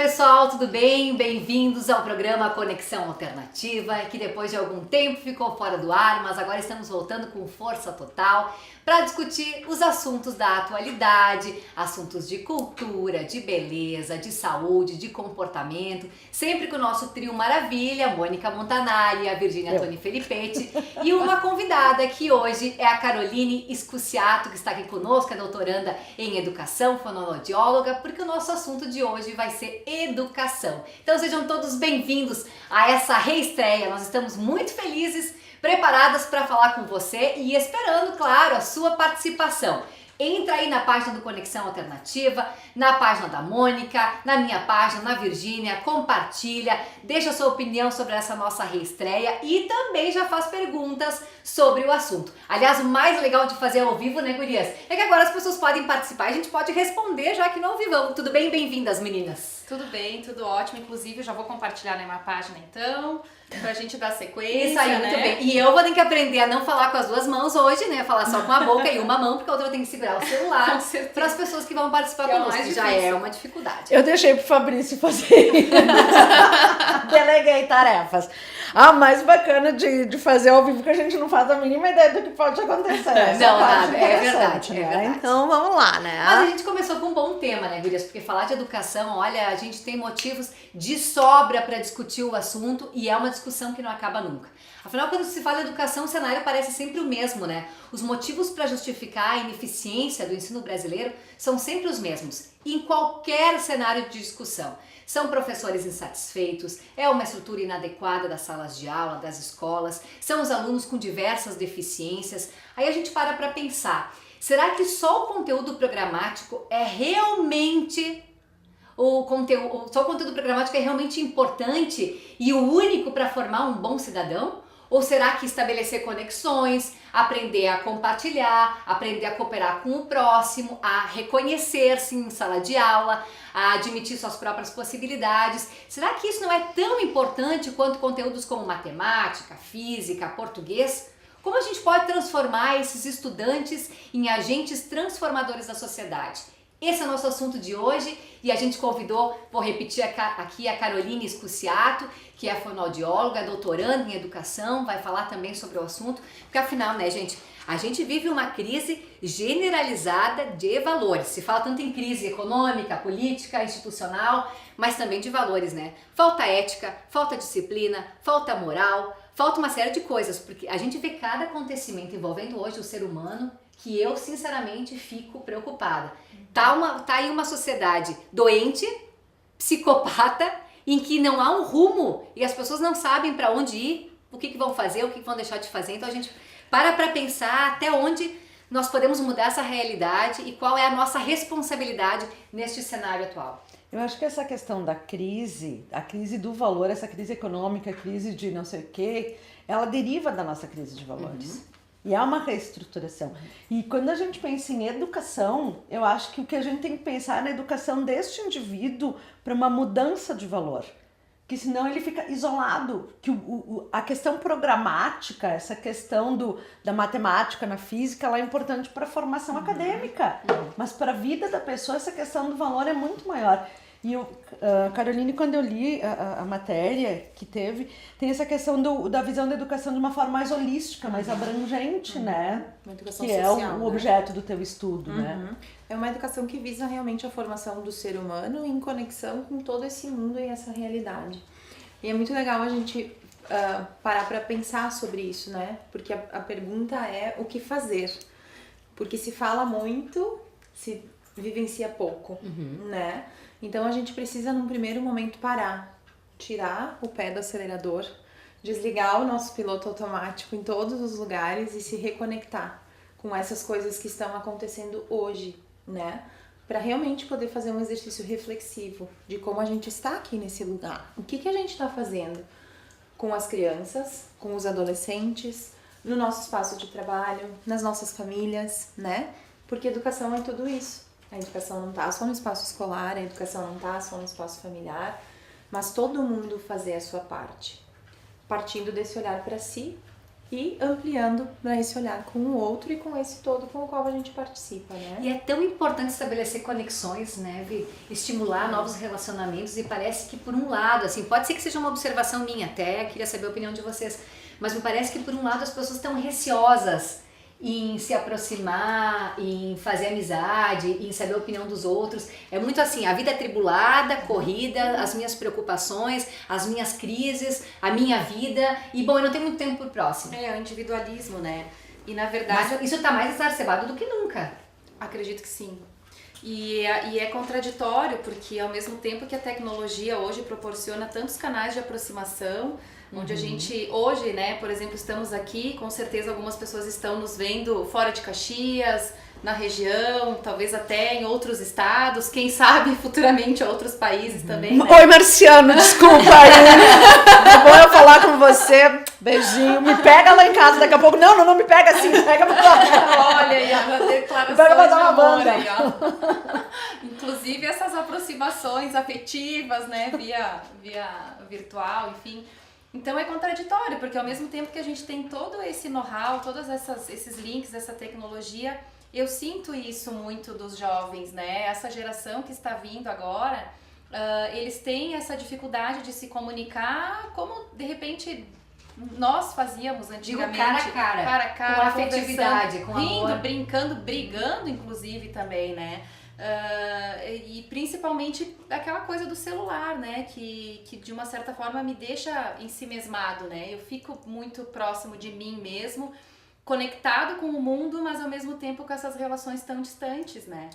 pessoal, tudo bem? Bem-vindos ao programa Conexão Alternativa, que depois de algum tempo ficou fora do ar, mas agora estamos voltando com força total para discutir os assuntos da atualidade, assuntos de cultura, de beleza, de saúde, de comportamento, sempre com o nosso trio maravilha, Mônica Montanari, a Virgínia Toni Felipetti e uma convidada que hoje é a Caroline Scusiato, que está aqui conosco, é doutoranda em educação, fonoaudióloga, porque o nosso assunto de hoje vai ser educação. Então sejam todos bem-vindos a essa reestreia, nós estamos muito felizes, preparadas para falar com você e esperando, claro, a sua participação. Entra aí na página do Conexão Alternativa, na página da Mônica, na minha página, na Virgínia, compartilha, deixa a sua opinião sobre essa nossa reestreia e também já faz perguntas sobre o assunto. Aliás, o mais legal de fazer ao vivo, né, gurias? É que agora as pessoas podem participar e a gente pode responder já que não vivão. Tudo bem? Bem-vindas, meninas! Tudo bem, tudo ótimo. Inclusive, eu já vou compartilhar na minha página então, pra gente dar sequência. Isso aí, né? muito bem. E eu vou ter que aprender a não falar com as duas mãos hoje, né? Falar só com a boca e uma mão, porque a outra eu tenho que segurar o celular para as pessoas que vão participar conosco, que já é uma dificuldade. Eu deixei pro Fabrício fazer. Deleguei tarefas. A mais bacana de fazer ao vivo que a gente não faz a mínima ideia do que pode acontecer. Não, nada, é verdade, né? é verdade. Então vamos lá, né? Mas a gente começou com um bom tema, né, gurias? Porque falar de educação, olha, a gente tem motivos de sobra para discutir o assunto e é uma discussão que não acaba nunca. Afinal, quando se fala de educação, o cenário parece sempre o mesmo, né? Os motivos para justificar a ineficiência do ensino brasileiro são sempre os mesmos, em qualquer cenário de discussão. São professores insatisfeitos, é uma estrutura inadequada das salas de aula, das escolas, são os alunos com diversas deficiências. Aí a gente para pensar, será que só o conteúdo programático é realmente só o conteúdo programático é realmente importante e o único para formar um bom cidadão? Ou será que estabelecer conexões, aprender a compartilhar, aprender a cooperar com o próximo, a reconhecer-se em sala de aula, a admitir suas próprias possibilidades? Será que isso não é tão importante quanto conteúdos como matemática, física, português? Como a gente pode transformar esses estudantes em agentes transformadores da sociedade? Esse é o nosso assunto de hoje e a gente convidou, vou repetir aqui, a Caroline Scusiato, que é fonoaudióloga, doutoranda em educação, vai falar também sobre o assunto, porque afinal, né, gente, a gente vive uma crise generalizada de valores. Se fala tanto em crise econômica, política, institucional, mas também de valores, né? Falta ética, falta disciplina, falta moral, falta uma série de coisas, porque a gente vê cada acontecimento envolvendo hoje o ser humano que eu, sinceramente, fico preocupada. Tá aí uma sociedade doente, psicopata, em que não há um rumo e as pessoas não sabem para onde ir, o que vão fazer, o que vão deixar de fazer. Então a gente para pensar até onde nós podemos mudar essa realidade e qual é a nossa responsabilidade neste cenário atual. Eu acho que essa questão da crise, a crise do valor, essa crise econômica, a crise de não sei o quê, ela deriva da nossa crise de valores. E é uma reestruturação. E quando a gente pensa em educação, eu acho que o que a gente tem que pensar é na educação deste indivíduo para uma mudança de valor. Que senão ele fica isolado. Que a questão programática, essa questão da matemática na física, ela é importante para a formação acadêmica. Mas para a vida da pessoa, essa questão do valor é muito maior. E Caroline, quando eu li a matéria que teve, tem essa questão da visão da educação de uma forma mais holística, mais abrangente, né? Uma educação que social, é o objeto do teu estudo, né? É uma educação que visa realmente a formação do ser humano em conexão com todo esse mundo e essa realidade. E é muito legal a gente parar para pensar sobre isso, né? Porque a pergunta é o que fazer. Porque se fala muito, se vivencia pouco, né? Então a gente precisa num primeiro momento parar, tirar o pé do acelerador, desligar o nosso piloto automático em todos os lugares e se reconectar com essas coisas que estão acontecendo hoje, né? Para realmente poder fazer um exercício reflexivo de como a gente está aqui nesse lugar. O que a gente está fazendo com as crianças, com os adolescentes, no nosso espaço de trabalho, nas nossas famílias, né? Porque educação é tudo isso. A educação não está só no espaço escolar, a educação não está só no espaço familiar, mas todo mundo fazer a sua parte, partindo desse olhar para si e ampliando para esse olhar com o outro e com esse todo com o qual a gente participa, né? E é tão importante estabelecer conexões, né, Vi? Estimular novos relacionamentos e parece que por um lado, assim, pode ser que seja uma observação minha até, queria saber a opinião de vocês, mas me parece que por um lado as pessoas estão receosas em se aproximar, em fazer amizade, em saber a opinião dos outros. É muito assim, a vida é tribulada, corrida, as minhas preocupações, as minhas crises, a minha vida, e bom, eu não tenho muito tempo pro próximo. É o individualismo, né? E na verdade... Mas isso tá mais exacerbado do que nunca. Acredito que sim. E é contraditório, porque ao mesmo tempo que a tecnologia hoje proporciona tantos canais de aproximação, onde a gente, hoje, né, por exemplo, estamos aqui, com certeza algumas pessoas estão nos vendo fora de Caxias, na região, talvez até em outros estados, quem sabe futuramente outros países também, né? Oi, Marciano, desculpa aí. Vou eu falar com você. Beijinho. Me pega lá em casa daqui a pouco. Não me pega assim. Pega pra lá. Olha aí, a declaração Pega pra de dar uma amor banda. aí, ó. Inclusive essas aproximações afetivas, né, via virtual, enfim. Então é contraditório, porque ao mesmo tempo que a gente tem todo esse know-how, todos esses links, essa tecnologia, eu sinto isso muito dos jovens, né? Essa geração que está vindo agora, eles têm essa dificuldade de se comunicar como, de repente, nós fazíamos antigamente. Digo cara a cara, com afetividade, com rindo, amor. brincando, brigando, inclusive, também, né? E principalmente aquela coisa do celular, né, que de uma certa forma me deixa ensimesmado, né, eu fico muito próximo de mim mesmo, conectado com o mundo, mas ao mesmo tempo com essas relações tão distantes, né.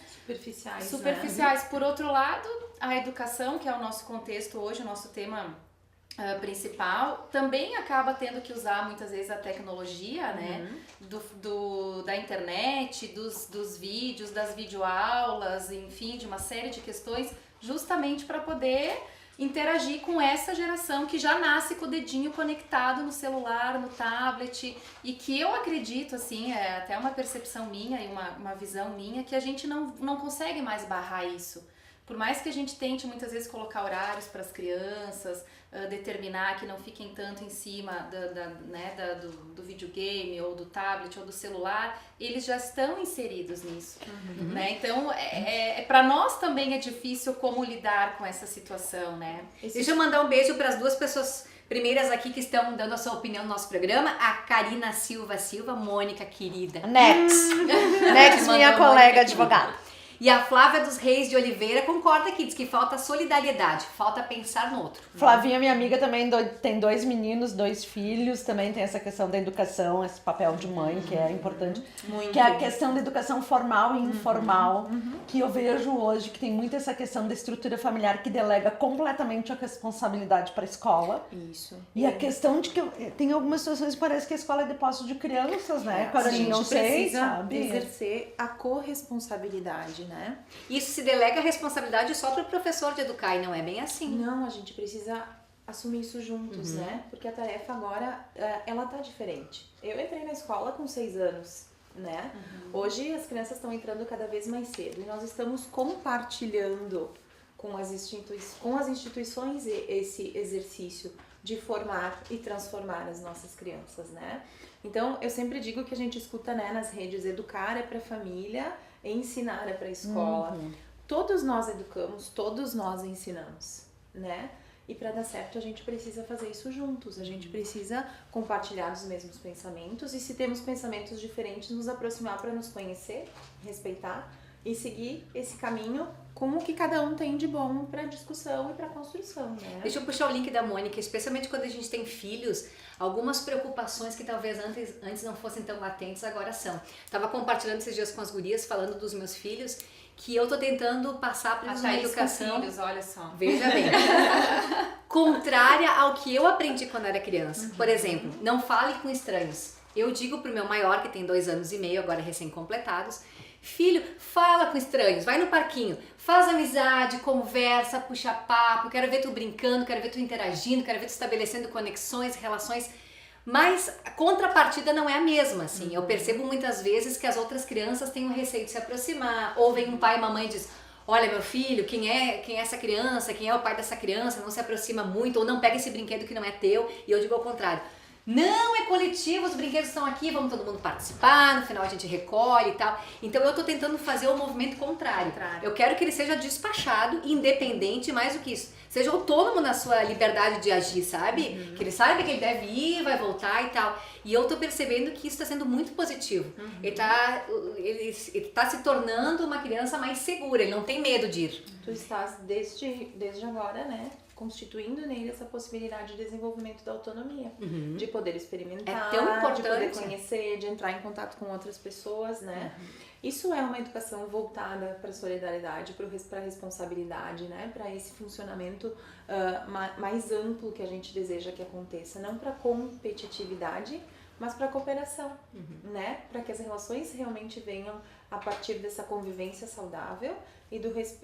Superficiais. Por outro lado, a educação, que é o nosso contexto hoje, o nosso tema principal, também acaba tendo que usar muitas vezes a tecnologia, né, da internet, dos vídeos, das videoaulas, enfim, de uma série de questões, justamente para poder interagir com essa geração que já nasce com o dedinho conectado no celular, no tablet, e que eu acredito, assim, é até uma percepção minha e uma visão minha, que a gente não consegue mais barrar isso. Por mais que a gente tente muitas vezes colocar horários para as crianças, determinar que não fiquem tanto em cima do videogame ou do tablet ou do celular, eles já estão inseridos nisso, né? Então, para nós também é difícil como lidar com essa situação, né? Deixa eu mandar um beijo para as duas pessoas primeiras aqui que estão dando a sua opinião no nosso programa, a Karina Silva, Mônica querida. Next, minha colega advogada. E a Flávia dos Reis de Oliveira concorda aqui, diz que falta solidariedade, falta pensar no outro. Flavinha, minha amiga, também tem 2 meninos, 2 filhos, também tem essa questão da educação, esse papel de mãe, que é importante. Muito. Que é a questão da educação formal e informal, que eu vejo hoje, que tem muito essa questão da estrutura familiar que delega completamente a responsabilidade para a escola. Isso. E a questão de que tem algumas situações que parece que a escola é depósito de crianças, né? A gente não sei, precisa sabe? exercer a corresponsabilidade, né? Isso se delega a responsabilidade só para o professor de educar e não é bem assim. Não, a gente precisa assumir isso juntos, né? Porque a tarefa agora, ela tá diferente. Eu entrei na escola com 6 anos, né? Hoje as crianças estão entrando cada vez mais cedo e nós estamos compartilhando com as instituições esse exercício de formar e transformar as nossas crianças, né? Então, eu sempre digo que a gente escuta, né, nas redes, educar é para a família, ensinar é para a escola. Todos nós educamos, todos nós ensinamos, né? E para dar certo a gente precisa fazer isso juntos, a gente precisa compartilhar os mesmos pensamentos e se temos pensamentos diferentes, nos aproximar para nos conhecer, respeitar e seguir esse caminho com o que cada um tem de bom para discussão e para construção, né? Deixa eu puxar o link da Mônica, especialmente quando a gente tem filhos, algumas preocupações que talvez antes não fossem tão latentes, agora são. Tava compartilhando esses dias com as gurias, falando dos meus filhos, que eu tô tentando passar para eles uma educação, filhos, olha só. veja bem, contrária ao que eu aprendi quando era criança. Por exemplo, não fale com estranhos. Eu digo pro meu maior, que tem 2 anos e meio, agora recém-completados, filho, fala com estranhos, vai no parquinho, faz amizade, conversa, puxa papo, quero ver tu brincando, quero ver tu interagindo, quero ver tu estabelecendo conexões, relações, mas a contrapartida não é a mesma, assim. Eu percebo muitas vezes que as outras crianças têm um receio de se aproximar, ou vem um pai e uma mãe e diz, olha meu filho, quem é essa criança, quem é o pai dessa criança, não se aproxima muito, ou não pega esse brinquedo que não é teu, e eu digo ao contrário. Não é coletivo, os brinquedos estão aqui, vamos todo mundo participar, no final a gente recolhe e tal. Então eu tô tentando fazer o movimento contrário. Eu quero que ele seja despachado, independente, mais do que isso. Seja autônomo na sua liberdade de agir, sabe? Que ele saiba que ele deve ir, vai voltar e tal. E eu tô percebendo que isso tá sendo muito positivo. Ele tá se tornando uma criança mais segura, ele não tem medo de ir. Tu estás desde agora, né? Constituindo nele essa possibilidade de desenvolvimento da autonomia, de poder experimentar, É tão importante. de poder conhecer, de entrar em contato com outras pessoas, né? Isso é uma educação voltada para a solidariedade, para a responsabilidade, né? Para esse funcionamento mais amplo que a gente deseja que aconteça, não para competitividade, mas para cooperação, né? Para que as relações realmente venham a partir dessa convivência saudável e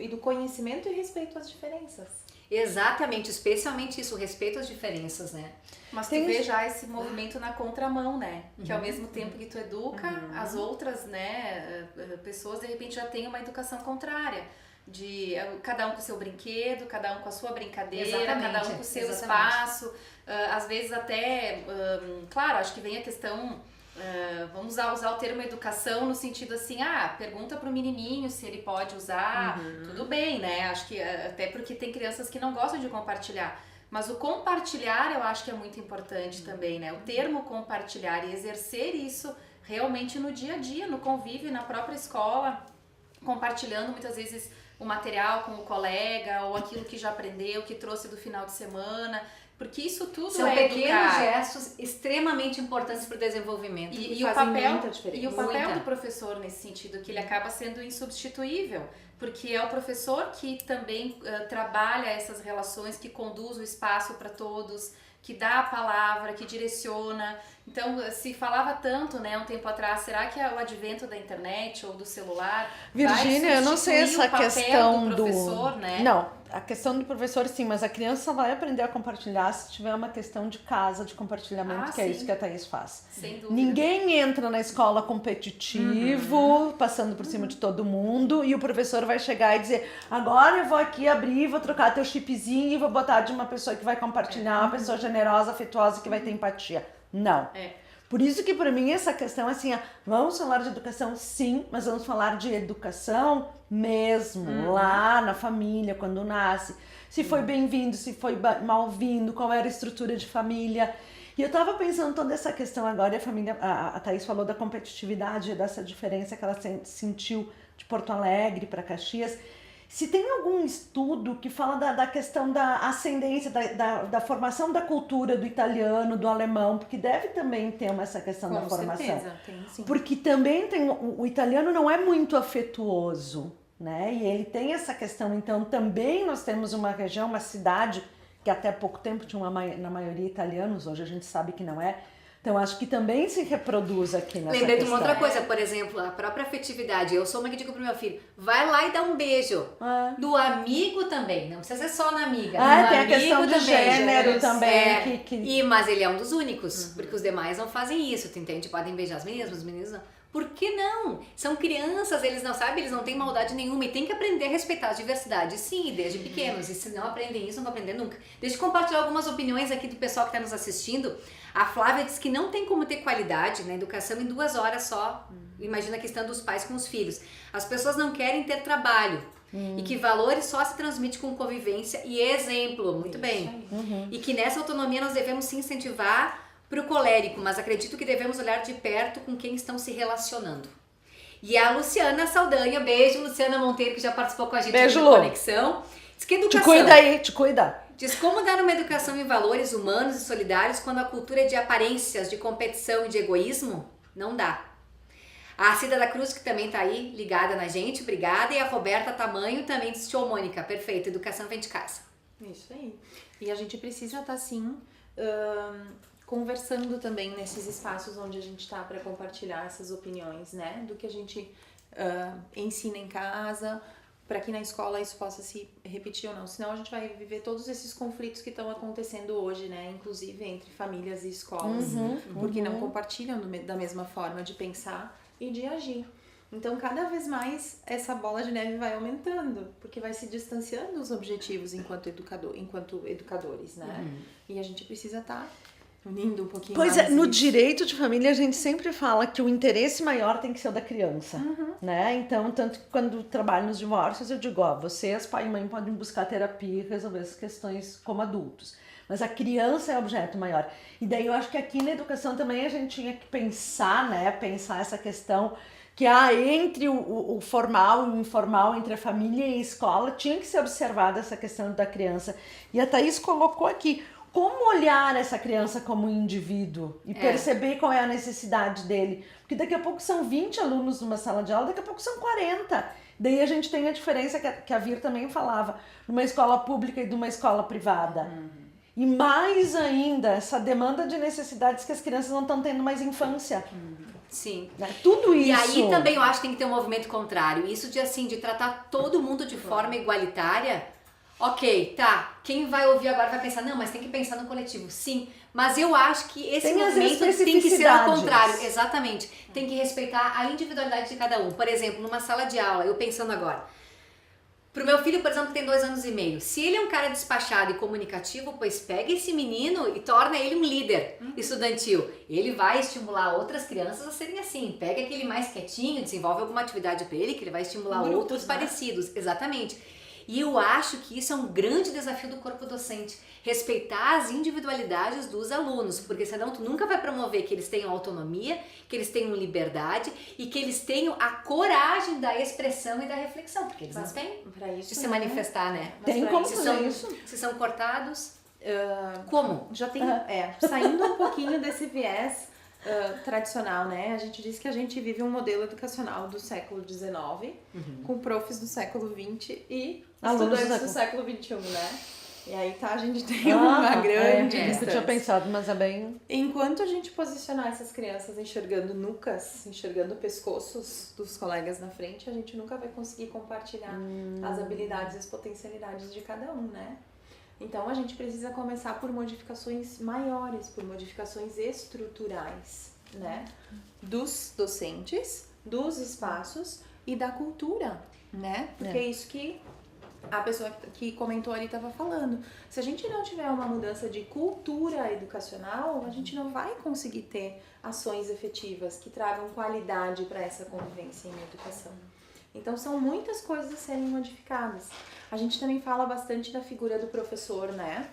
do conhecimento e respeito às diferenças. Exatamente, especialmente isso, o respeito às diferenças, né? Mas tu vê já esse movimento na contramão, né? Que ao mesmo tempo que tu educa, as outras, né, pessoas de repente já têm uma educação contrária. De cada um com o seu brinquedo, cada um com a sua brincadeira, cada um com o seu espaço. Às vezes até, claro, acho que vem a questão... vamos usar o termo educação no sentido assim, pergunta pro menininho se ele pode usar, tudo bem, né? Acho que até porque tem crianças que não gostam de compartilhar, mas o compartilhar eu acho que é muito importante também, né? O termo compartilhar e exercer isso realmente no dia a dia, no convívio, na própria escola, compartilhando muitas vezes o material com o colega ou aquilo que já aprendeu, que trouxe do final de semana. Porque isso tudo são pequenos gestos extremamente importantes para o desenvolvimento. E o papel do professor nesse sentido, que ele acaba sendo insubstituível, porque é o professor que também trabalha essas relações, que conduz o espaço para todos, que dá a palavra, que direciona. Então, se falava tanto, né, um tempo atrás, será que o advento da internet ou do celular Virgínia, eu não sei essa questão do professor, né? Não, a questão do professor sim, mas a criança vai aprender a compartilhar se tiver uma questão de casa, de compartilhamento, que é isso que a Thaís faz. Sem dúvida. Ninguém entra na escola competitivo, passando por cima de todo mundo, e o professor vai chegar e dizer, agora eu vou aqui abrir, vou trocar teu chipzinho e vou botar de uma pessoa que vai compartilhar, uma pessoa generosa, afetuosa, que vai ter empatia. Não. Por isso que para mim essa questão assim, vamos falar de educação sim, mas vamos falar de educação mesmo, lá na família, quando nasce. Se foi bem-vindo, se foi mal-vindo, qual era a estrutura de família. E eu tava pensando toda essa questão agora, a Thaís falou da competitividade, dessa diferença que ela sentiu de Porto Alegre para Caxias. Se tem algum estudo que fala da questão da ascendência, da formação da cultura do italiano, do alemão, porque deve também ter essa questão da formação. Com certeza, tem sim. Porque também tem, o italiano não é muito afetuoso, né? E ele tem essa questão, então também nós temos uma região, uma cidade, que até há pouco tempo tinha na maioria italianos, hoje a gente sabe que não é. Então, acho que também se reproduz aqui nessa Lembrei questão. de uma outra coisa, por exemplo, a própria afetividade. Eu sou uma que digo pro meu filho, vai lá e dá um beijo. Do amigo também, não precisa ser só na amiga. Tem a questão de gênero também. Mas ele é um dos únicos, porque os demais não fazem isso, tu entende? Podem beijar as meninas, os meninos não. Por que não? São crianças, eles não sabem, eles não têm maldade nenhuma e tem que aprender a respeitar a diversidade, sim, desde pequenos. E se não aprendem isso, não vão aprender nunca. Deixa eu compartilhar algumas opiniões aqui do pessoal que está nos assistindo. A Flávia diz que não tem como ter qualidade na educação em 2 horas só. Imagina a questão dos pais com os filhos. As pessoas não querem ter trabalho. E que valores só se transmite com convivência e exemplo. Muito bem. E que nessa autonomia nós devemos sim incentivar pro colérico, mas acredito que devemos olhar de perto com quem estão se relacionando. E a Luciana Saldanha, beijo, Luciana Monteiro, que já participou com a gente beijo, no Conexão. Diz que educação... Te cuida aí, te cuida. Diz como dar uma educação em valores humanos e solidários quando a cultura é de aparências, de competição e de egoísmo? Não dá. A Cida da Cruz, que também tá aí ligada na gente, obrigada. E a Roberta Tamanho também disse, ô Mônica, perfeito, educação vem de casa. Isso aí. E a gente precisa estar, sim, conversando também nesses espaços onde a gente está para compartilhar essas opiniões, né? Do que a gente ensina em casa, para que na escola isso possa se repetir ou não. Senão a gente vai viver todos esses conflitos que estão acontecendo hoje, né? Inclusive entre famílias e escolas, porque não compartilham da mesma forma de pensar e de agir. Então, cada vez mais, essa bola de neve vai aumentando, porque vai se distanciando dos objetivos enquanto educadores, né? E a gente precisa estar unindo um pouquinho Pois mais é, no isso. direito de família a gente sempre fala que o interesse maior tem que ser o da criança, né? Então, tanto que quando trabalho nos divórcios eu digo, ó, vocês, pai e mãe, podem buscar terapia e resolver essas questões como adultos. Mas a criança é o objeto maior. E daí eu acho que aqui na educação também a gente tinha que pensar, né? Pensar essa questão que entre o formal e o informal, entre a família e a escola, tinha que ser observada essa questão da criança. E a Thaís colocou aqui, como olhar essa criança como um indivíduo e perceber qual é a necessidade dele. Porque daqui a pouco são 20 alunos numa sala de aula, daqui a pouco são 40. Daí a gente tem a diferença que a Vir também falava, numa escola pública e de uma escola privada. E mais ainda, essa demanda de necessidades que as crianças não estão tendo mais infância. Sim. Né? Tudo isso. E aí também eu acho que tem que ter um movimento contrário. Isso de tratar todo mundo de forma igualitária. Ok, tá. Quem vai ouvir agora vai pensar, não, mas tem que pensar no coletivo. Sim, mas eu acho que esse Tem as movimento tem que ser ao especificidades. contrário. Exatamente. Tem que respeitar a individualidade de cada um. Por exemplo, numa sala de aula, eu pensando agora. Pro meu filho, por exemplo, que tem 2 anos e meio, se ele é um cara despachado e comunicativo, pois pega esse menino e torna ele um líder estudantil. Ele vai estimular outras crianças a serem assim. Pega aquele mais quietinho, desenvolve alguma atividade para ele, que ele vai estimular Grupos, outros né? parecidos. Exatamente. E eu acho que isso é um grande desafio do corpo docente, respeitar as individualidades dos alunos, porque senão tu nunca vai promover que eles tenham autonomia, que eles tenham liberdade e que eles tenham a coragem da expressão e da reflexão, porque eles não têm Pra isso, de se manifestar, né? Mas Tem pra como Se fazer são, isso? se são cortados, como? Já tem, saindo um pouquinho desse viés tradicional, né? A gente diz que a gente vive um modelo educacional do século XIX, com profs do século XX e Alunos estudantes do do século XXI, né? E aí a gente tem uma grande Eu distância. tinha pensado, mas é bem... Enquanto a gente posicionar essas crianças enxergando nucas, enxergando pescoços dos colegas na frente, a gente nunca vai conseguir compartilhar as habilidades e as potencialidades de cada um, né? Então a gente precisa começar por modificações maiores, por modificações estruturais, né? Dos docentes, dos espaços e da cultura, né? Porque é isso que a pessoa que comentou ali estava falando. Se a gente não tiver uma mudança de cultura educacional, a gente não vai conseguir ter ações efetivas que tragam qualidade para essa convivência em educação. Então são muitas coisas a serem modificadas. A gente também fala bastante da figura do professor, né?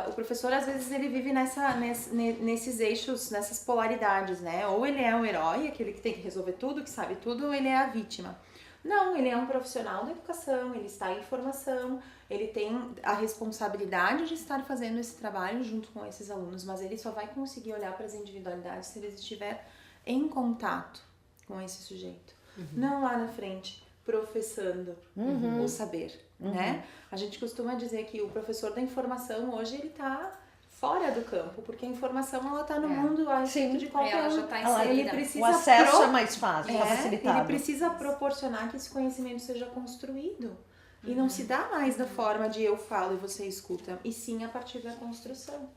O professor, às vezes, ele vive nesses eixos, nessas polaridades, né? Ou ele é o herói, aquele que tem que resolver tudo, que sabe tudo, ou ele é a vítima. Não, ele é um profissional da educação, ele está em formação, ele tem a responsabilidade de estar fazendo esse trabalho junto com esses alunos, mas ele só vai conseguir olhar para as individualidades se ele estiver em contato com esse sujeito. Não lá na frente, professando o saber, né? A gente costuma dizer que o professor da informação hoje ele está fora do campo, porque a informação ela está no mundo a respeito de qualquer Ela um. já tá Ele inserida. precisa O acesso é mais fácil, é facilitado. ele precisa proporcionar que esse conhecimento seja construído. E não se dá mais da forma de eu falo e você escuta, e sim a partir da construção,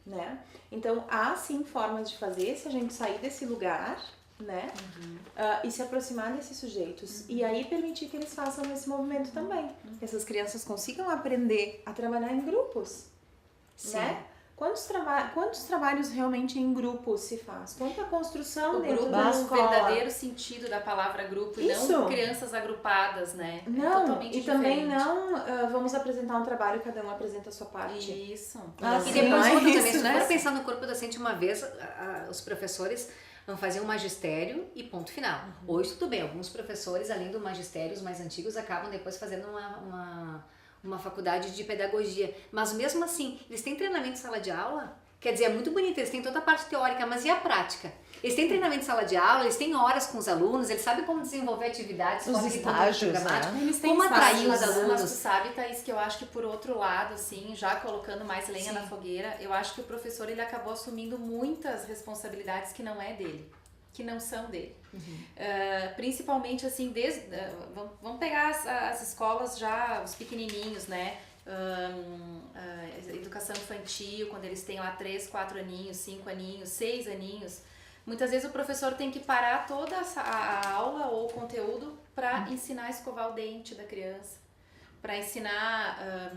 né? Então, há sim formas de fazer se a gente sair desse lugar, né? E se aproximar desses sujeitos. E aí permitir que eles façam esse movimento também. Que essas crianças consigam aprender a trabalhar em grupos, né? Quantos trabalhos realmente em grupo se faz? Quanta construção O dentro grupo da no escola? verdadeiro sentido da palavra grupo e Isso. não crianças agrupadas, né? É Não, totalmente e também diferente. não vamos apresentar um trabalho, cada um apresenta a sua parte. Isso. E sim, depois não é outra isso, também, se né? for pensar no corpo docente uma vez, os professores vão fazer um magistério e ponto final. Hoje tudo bem, alguns professores, além do magistério, os mais antigos, acabam depois fazendo uma faculdade de pedagogia. Mas mesmo assim, eles têm treinamento em sala de aula? Quer dizer, é muito bonito, eles têm toda a parte teórica, mas e a prática? Eles têm treinamento em sala de aula, eles têm horas com os alunos, eles sabem como desenvolver atividades, Os fora de estágios, programático, né? Eles têm como atrair os estágios, alunos. Mas tu sabe, Thaís, que eu acho que por outro lado, assim, já colocando mais lenha na fogueira, eu acho que o professor ele acabou assumindo muitas responsabilidades que não é dele, que não são dele. Principalmente assim, vamos pegar as escolas já, os pequenininhos, né? Educação infantil, quando eles têm lá 3, 4 aninhos, 5 aninhos, 6 aninhos, muitas vezes o professor tem que parar toda a aula ou o conteúdo para ensinar a escovar o dente da criança, para ensinar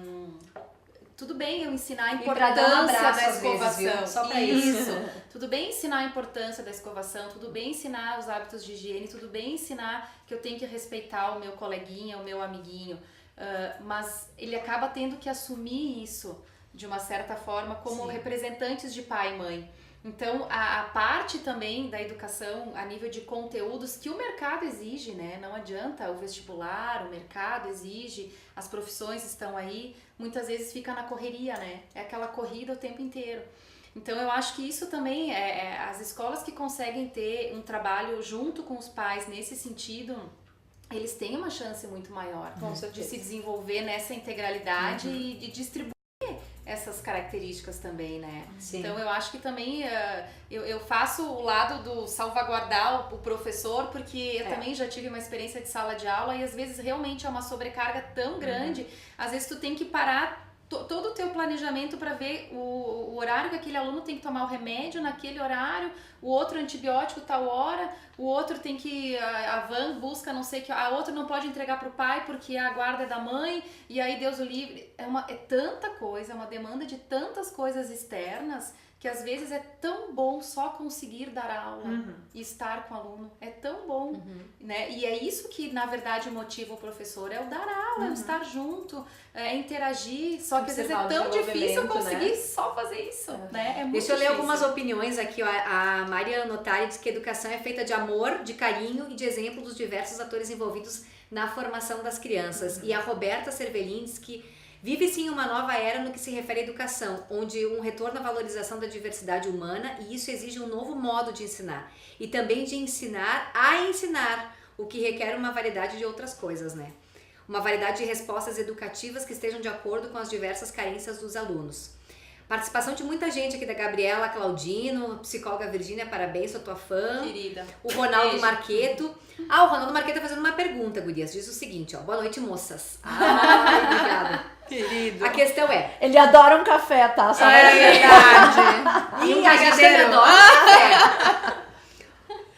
tudo bem eu ensinar a E pra dar um importância abraço da às vezes, escovação. viu? Só pra isso. Tudo bem ensinar a importância da escovação, tudo bem ensinar os hábitos de higiene, tudo bem ensinar que eu tenho que respeitar o meu coleguinha, o meu amiguinho. Mas ele acaba tendo que assumir isso de uma certa forma como representantes de pai e mãe. Então, a parte também da educação a nível de conteúdos que o mercado exige, né? Não adianta, o vestibular, o mercado exige, as profissões estão aí, muitas vezes fica na correria, né? É aquela corrida o tempo inteiro. Então, eu acho que isso também, as escolas que conseguem ter um trabalho junto com os pais nesse sentido, eles têm uma chance muito maior de se desenvolver nessa integralidade e de distribuir essas características também, né? Sim. Então eu acho que também eu faço o lado do salvaguardar o professor, porque eu também já tive uma experiência de sala de aula e às vezes realmente é uma sobrecarga tão grande, às vezes tu tem que parar todo o teu planejamento para ver o horário que aquele aluno tem que tomar o remédio naquele horário, o outro antibiótico tal hora, o outro tem que, a van busca não sei o que, a outra não pode entregar pro pai porque a guarda é da mãe, e aí Deus o livre, é tanta coisa, é uma demanda de tantas coisas externas, que às vezes é tão bom só conseguir dar aula e estar com o aluno, é tão bom, né? E é isso que na verdade motiva o professor, é o dar aula, é o estar junto, é interagir, só que às vezes é tão difícil conseguir só fazer isso, né? É muito Deixa eu ler difícil. algumas opiniões aqui, ó. A Maria Notari diz que educação é feita de amor, de carinho e de exemplo dos diversos atores envolvidos na formação das crianças. E a Roberta Cervelin diz que vive-se em uma nova era no que se refere à educação, onde um retorno à valorização da diversidade humana, e isso exige um novo modo de ensinar. E também de ensinar a ensinar, o que requer uma variedade de outras coisas, né? Uma variedade de respostas educativas que estejam de acordo com as diversas carências dos alunos. Participação de muita gente aqui, da Gabriela Claudino, psicóloga Virgínia, parabéns, sou tua fã. Querida. O Ronaldo Beijo. Marqueto. O Ronaldo Marqueto tá fazendo uma pergunta, gurias. Diz o seguinte, ó. Boa noite, moças. Ai, obrigada. Querido. A questão é... Ele adora um café, tá? Só É verdade. E a gente também adora café.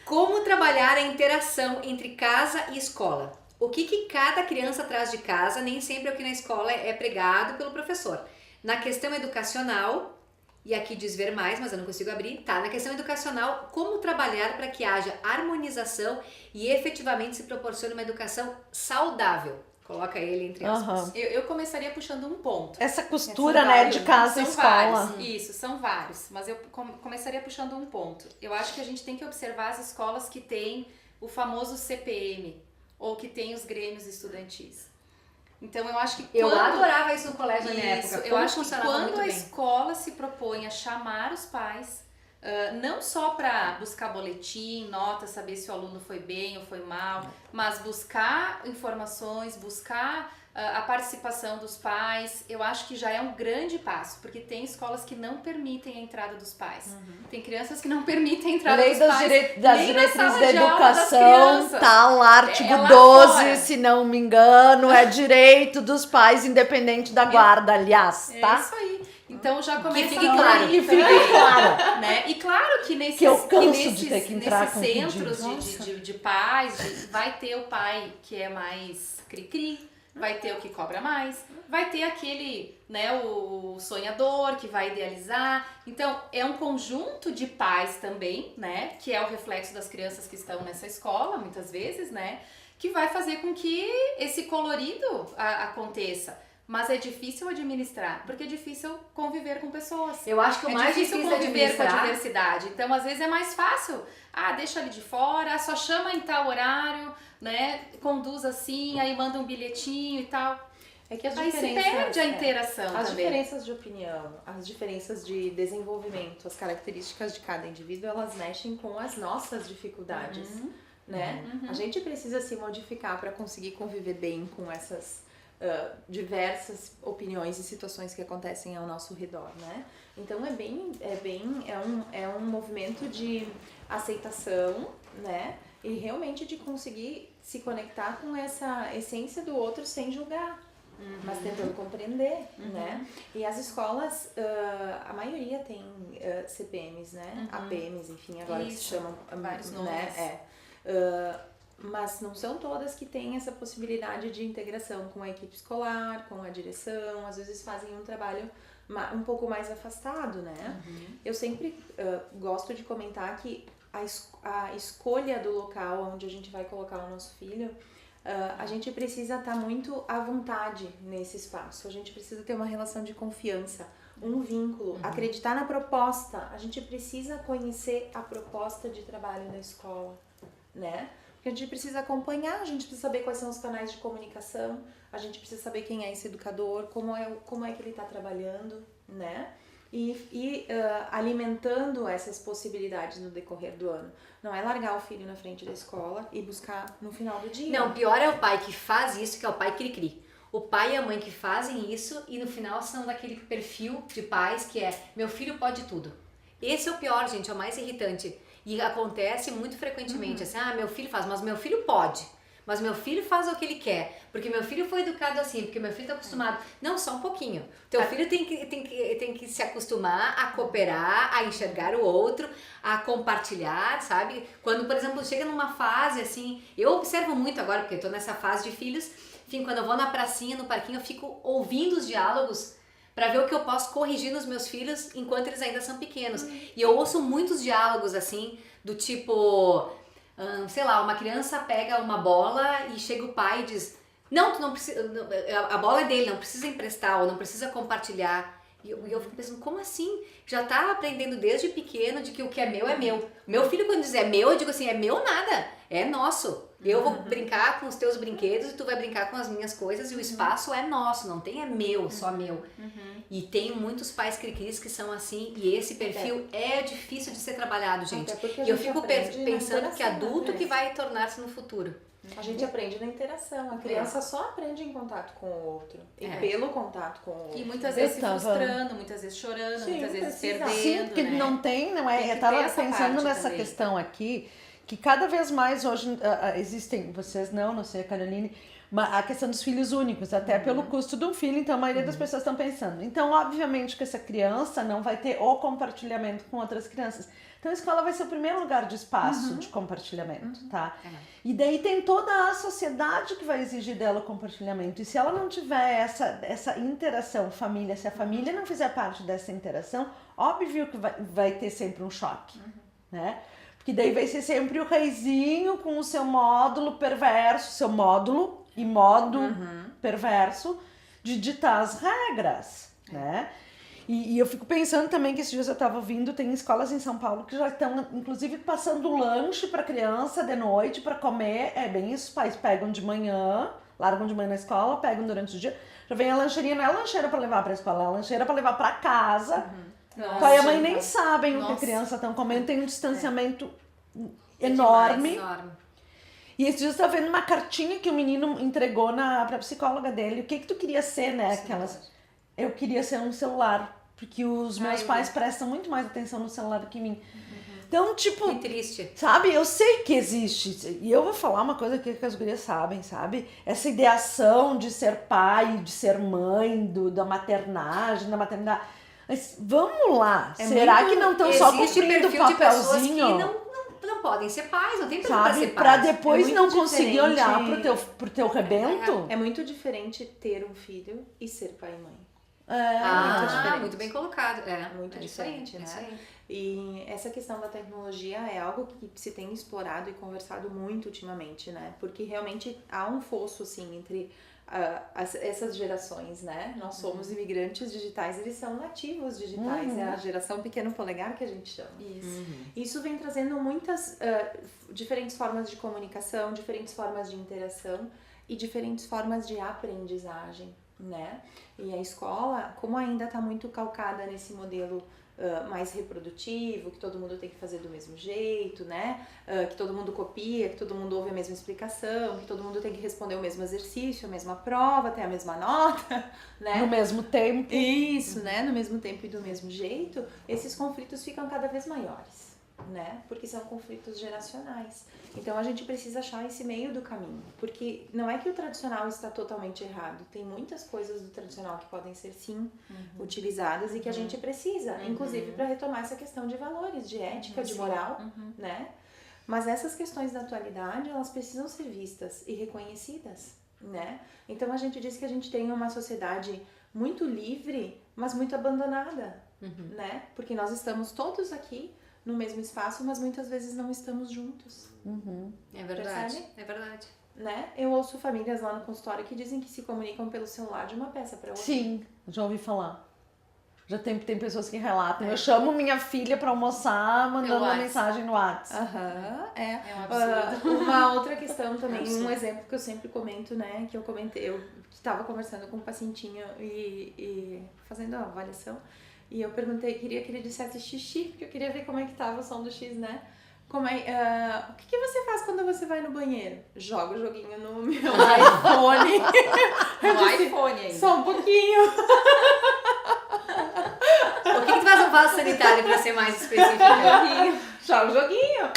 Como trabalhar a interação entre casa e escola? O que cada criança traz de casa, nem sempre é o que na escola é pregado pelo professor. Na questão educacional, e aqui diz ver mais, mas eu não consigo abrir, tá? Na questão educacional, como trabalhar para que haja harmonização e efetivamente se proporcione uma educação saudável? Coloca ele entre aspas. Eu começaria puxando um ponto. Essa costura, né, de casa e São escola. vários, isso, são vários. Mas eu começaria puxando um ponto. Eu acho que a gente tem que observar as escolas que têm o famoso CPM, ou que tem os grêmios estudantis. Então eu acho que Eu adorava isso no colégio na minha isso, época. eu acho que funcionava quando muito a bem. escola se propõe a chamar os pais, não só para buscar boletim, nota, saber se o aluno foi bem ou foi mal, mas buscar informações, buscar a participação dos pais, eu acho que já é um grande passo, porque tem escolas que não permitem a entrada dos pais. Tem crianças que não permitem a entrada Lei dos das, pais. das nem na diretrizes sala da de aula das educação, crianças. tá lá, artigo É lá 12, fora. se não me engano, é direito dos pais, independente da guarda, aliás, É tá? isso aí. Então já começa fique a claro. Que fique claro. né? E claro que nesses, Que eu canso nesses, de ter que entrar nesses com centros pedidos. de pais, vai ter o pai que é mais cri-cri, vai ter o que cobra mais, vai ter aquele, né, o sonhador que vai idealizar. Então, é um conjunto de pais também, né, que é o reflexo das crianças que estão nessa escola, muitas vezes, né, que vai fazer com que esse colorido aconteça. Mas é difícil administrar, porque é difícil conviver com pessoas. Eu acho que o mais difícil conviver com a administrar... diversidade. Então, às vezes é mais fácil. Deixa ele de fora, só chama em tal horário, né? Conduz assim, aí manda um bilhetinho e tal. É que as Aí se diferenças, perde a interação as também. diferenças de opinião, as diferenças de desenvolvimento, as características de cada indivíduo, elas mexem com as nossas dificuldades, né? A gente precisa se modificar para conseguir conviver bem com essas diversas opiniões e situações que acontecem ao nosso redor, né? Então é um movimento de aceitação, né? E realmente de conseguir se conectar com essa essência do outro sem julgar, mas tentando compreender, né? E as escolas, a maioria tem CPMs, né? APMs, enfim, agora que se Isso, chamam vários né? nomes. mas não são todas que têm essa possibilidade de integração com a equipe escolar, com a direção, às vezes fazem um trabalho um pouco mais afastado, né? Eu sempre gosto de comentar que a escolha do local onde a gente vai colocar o nosso filho, a gente precisa estar muito à vontade nesse espaço, a gente precisa ter uma relação de confiança, um vínculo, acreditar na proposta, a gente precisa conhecer a proposta de trabalho da escola, né? Porque a gente precisa acompanhar, a gente precisa saber quais são os canais de comunicação, a gente precisa saber quem é esse educador, como é que ele está trabalhando, né? E alimentando essas possibilidades no decorrer do ano. Não é largar o filho na frente da escola e buscar no final do dia. Não, pior é o pai que faz isso, que é o pai cri-cri. O pai e a mãe que fazem isso e no final são daquele perfil de pais que é meu filho pode tudo. Esse é o pior, gente, é o mais irritante. E acontece muito frequentemente, assim, meu filho faz, mas meu filho pode. Mas meu filho faz o que ele quer, porque meu filho foi educado assim, porque meu filho está acostumado. Não, só um pouquinho. Teu filho tem que se acostumar a cooperar, a enxergar o outro, a compartilhar, sabe? Quando, por exemplo, chega numa fase assim, eu observo muito agora, porque eu tô nessa fase de filhos, enfim, quando eu vou na pracinha, no parquinho, eu fico ouvindo os diálogos para ver o que eu posso corrigir nos meus filhos enquanto eles ainda são pequenos. E eu ouço muitos diálogos assim, do tipo, sei lá, uma criança pega uma bola e chega o pai e diz, não, tu não precisa, a bola é dele, não precisa emprestar ou não precisa compartilhar. E eu fico pensando, como assim? Já tá aprendendo desde pequeno de que o que é meu é meu. Meu filho, quando diz é meu, eu digo assim, é meu nada, é nosso. Eu vou brincar com os teus brinquedos e tu vai brincar com as minhas coisas e o espaço é nosso, não tem é meu, só meu. E tem muitos pais cri-cris que são assim e esse perfil é difícil de ser trabalhado, gente. E eu fico pensando que adulto que vai tornar-se no futuro. A gente aprende na interação, a criança só aprende em contato com o outro e pelo contato com o outro. E muitas vezes se frustrando, muitas vezes chorando, muitas vezes perdendo. Sim, porque não é. Eu tava pensando nessa questão aqui, que cada vez mais hoje existem, vocês não sei a Caroline, a questão dos filhos únicos, até pelo custo de um filho, então a maioria das pessoas estão pensando. Então, obviamente que essa criança não vai ter o compartilhamento com outras crianças. Então a escola vai ser o primeiro lugar de espaço de compartilhamento, tá? E daí tem toda a sociedade que vai exigir dela o compartilhamento. E se ela não tiver essa interação família, se a família não fizer parte dessa interação, óbvio que vai ter sempre um choque, né? Porque daí vai ser sempre o reizinho com o seu módulo perverso, seu módulo e modo perverso de ditar as regras, né? E eu fico pensando também que esses dias eu estava ouvindo, tem escolas em São Paulo que já estão, inclusive, passando lanche para criança de noite para comer. É bem isso, os pais pegam de manhã, largam de manhã na escola, pegam durante o dia. Já vem a lancheirinha, não é a lancheira para levar para a escola, é a lancheira para levar para casa. O pai e a mãe nem sabem o que a criança está comendo, tem um distanciamento enorme. E esses dias eu estava vendo uma cartinha que o menino entregou para a psicóloga dele. O que tu queria ser, né? Eu queria ser um celular, porque os meus pais prestam muito mais atenção no celular do que em mim. Então, tipo... Que triste. Sabe, eu sei que existe, e eu vou falar uma coisa que as gurias sabem, sabe? Essa ideação de ser pai, de ser mãe, da maternagem, da maternidade. Mas vamos lá, será que não estão só cumprindo o papelzinho? Que não podem ser pais, não tem pra ser pais. Pra depois não conseguir olhar pro teu rebento? É muito diferente ter um filho e ser pai e mãe. Muito bem colocado. Muito diferente, né? E essa questão da tecnologia é algo que se tem explorado e conversado muito ultimamente, né? Porque realmente há um fosso, assim, entre essas gerações, né? Nós somos imigrantes digitais, eles são nativos digitais, é a geração pequeno polegar que a gente chama. Isso vem trazendo muitas diferentes formas de comunicação, diferentes formas de interação e diferentes formas de aprendizagem, né? E a escola, como ainda está muito calcada nesse modelo mais reprodutivo, que todo mundo tem que fazer do mesmo jeito, né? Que todo mundo copia, que todo mundo ouve a mesma explicação, que todo mundo tem que responder o mesmo exercício, a mesma prova, ter a mesma nota, né? No mesmo tempo. Isso, né? No mesmo tempo e do mesmo jeito, esses conflitos ficam cada vez maiores, né? Porque são conflitos geracionais. Então a gente precisa achar esse meio do caminho, porque não é que o tradicional está totalmente errado, tem muitas coisas do tradicional que podem ser sim utilizadas e que a gente precisa, inclusive para retomar essa questão de valores, de ética, de moral, né? Mas essas questões da atualidade, elas precisam ser vistas e reconhecidas, né? Então a gente diz que a gente tem uma sociedade muito livre, mas muito abandonada, né? Porque nós estamos todos aqui no mesmo espaço, mas muitas vezes não estamos juntos. É verdade, Percebe? é verdade. Né? Eu ouço famílias lá no consultório que dizem que se comunicam pelo celular de uma peça para outra. Sim, já ouvi falar. Já tem pessoas que relatam. Eu chamo minha filha pra almoçar, mandando uma WhatsApp. mensagem no WhatsApp. Aham, é. É um absurdo. Uma outra questão também, Absurdo. um exemplo que eu sempre comento, né? Que eu comentei, eu estava conversando com um pacientinho e fazendo a avaliação. E eu perguntei, queria que ele dissesse xixi, porque eu queria ver como é que tava o som do X, né? O que você faz quando você vai no banheiro? Joga o joguinho no meu iPhone. No iPhone ainda. Só um pouquinho. Por que tu faz um vaso sanitário pra ser mais específica? Joga o joguinho.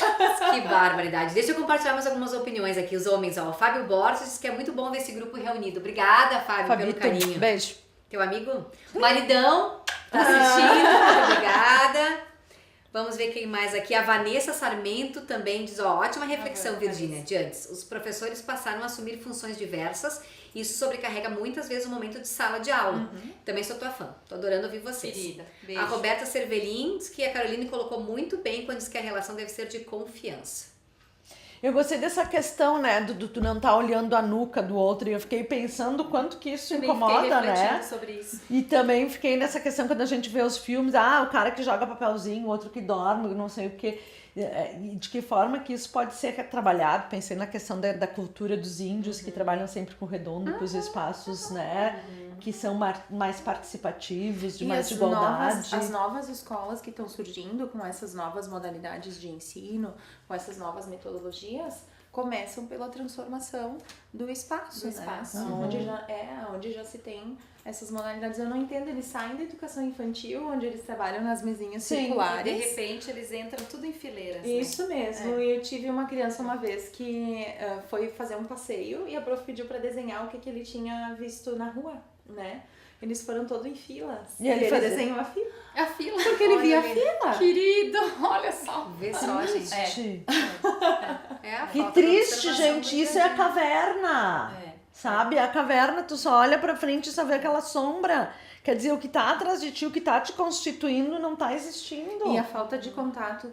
Que barbaridade. Deixa eu compartilhar mais algumas opiniões aqui. Os homens, ó. O Fábio Borges diz que é muito bom ver esse grupo reunido. Obrigada, Fábio, Fabito, pelo carinho. beijo. Teu amigo? Maridão, tá assistindo. Muito obrigada. Vamos ver quem mais aqui. A Vanessa Sarmento também diz, ó, ótima reflexão, Virgínia. De antes, os professores passaram a assumir funções diversas e isso sobrecarrega muitas vezes o momento de sala de aula. Também sou tua fã. Tô adorando ouvir vocês. Querida, beijo. A Roberta Cervelin diz que a Caroline colocou muito bem quando diz que a relação deve ser de confiança. Eu gostei dessa questão, né, do tu não tá olhando a nuca do outro, e eu fiquei pensando o quanto que isso Também incomoda, fiquei refletindo né? sobre isso. E também fiquei nessa questão quando a gente vê os filmes, o cara que joga papelzinho, o outro que dorme, não sei o quê. E de que forma que isso pode ser trabalhado. Pensei na questão da cultura dos índios, que trabalham sempre com redondo, com os espaços, né, que são mais participativos, de mais igualdade. As novas escolas que estão surgindo com essas novas modalidades de ensino, com essas novas metodologias, começam pela transformação do espaço, Do espaço. né? Onde já se tem essas modalidades. Eu não entendo, eles saem da educação infantil, onde eles trabalham nas mesinhas Sim, circulares. E de repente eles entram tudo em fileiras. Isso mesmo, e eu tive uma criança uma vez que foi fazer um passeio e a prof pediu pra desenhar o que ele tinha visto na rua, né? Eles foram todos em filas. E ele fazia? desenhou a fila. A fila. Porque ele Olha via a ali. fila. Querido, olha só. Vê só, gente. Triste. É a Que falta de triste, observação gente, do isso dia é a a dia. caverna. É. Sabe? A caverna, tu só olha pra frente e só vê aquela sombra. Quer dizer, o que tá atrás de ti, o que tá te constituindo, não tá existindo. E a falta de contato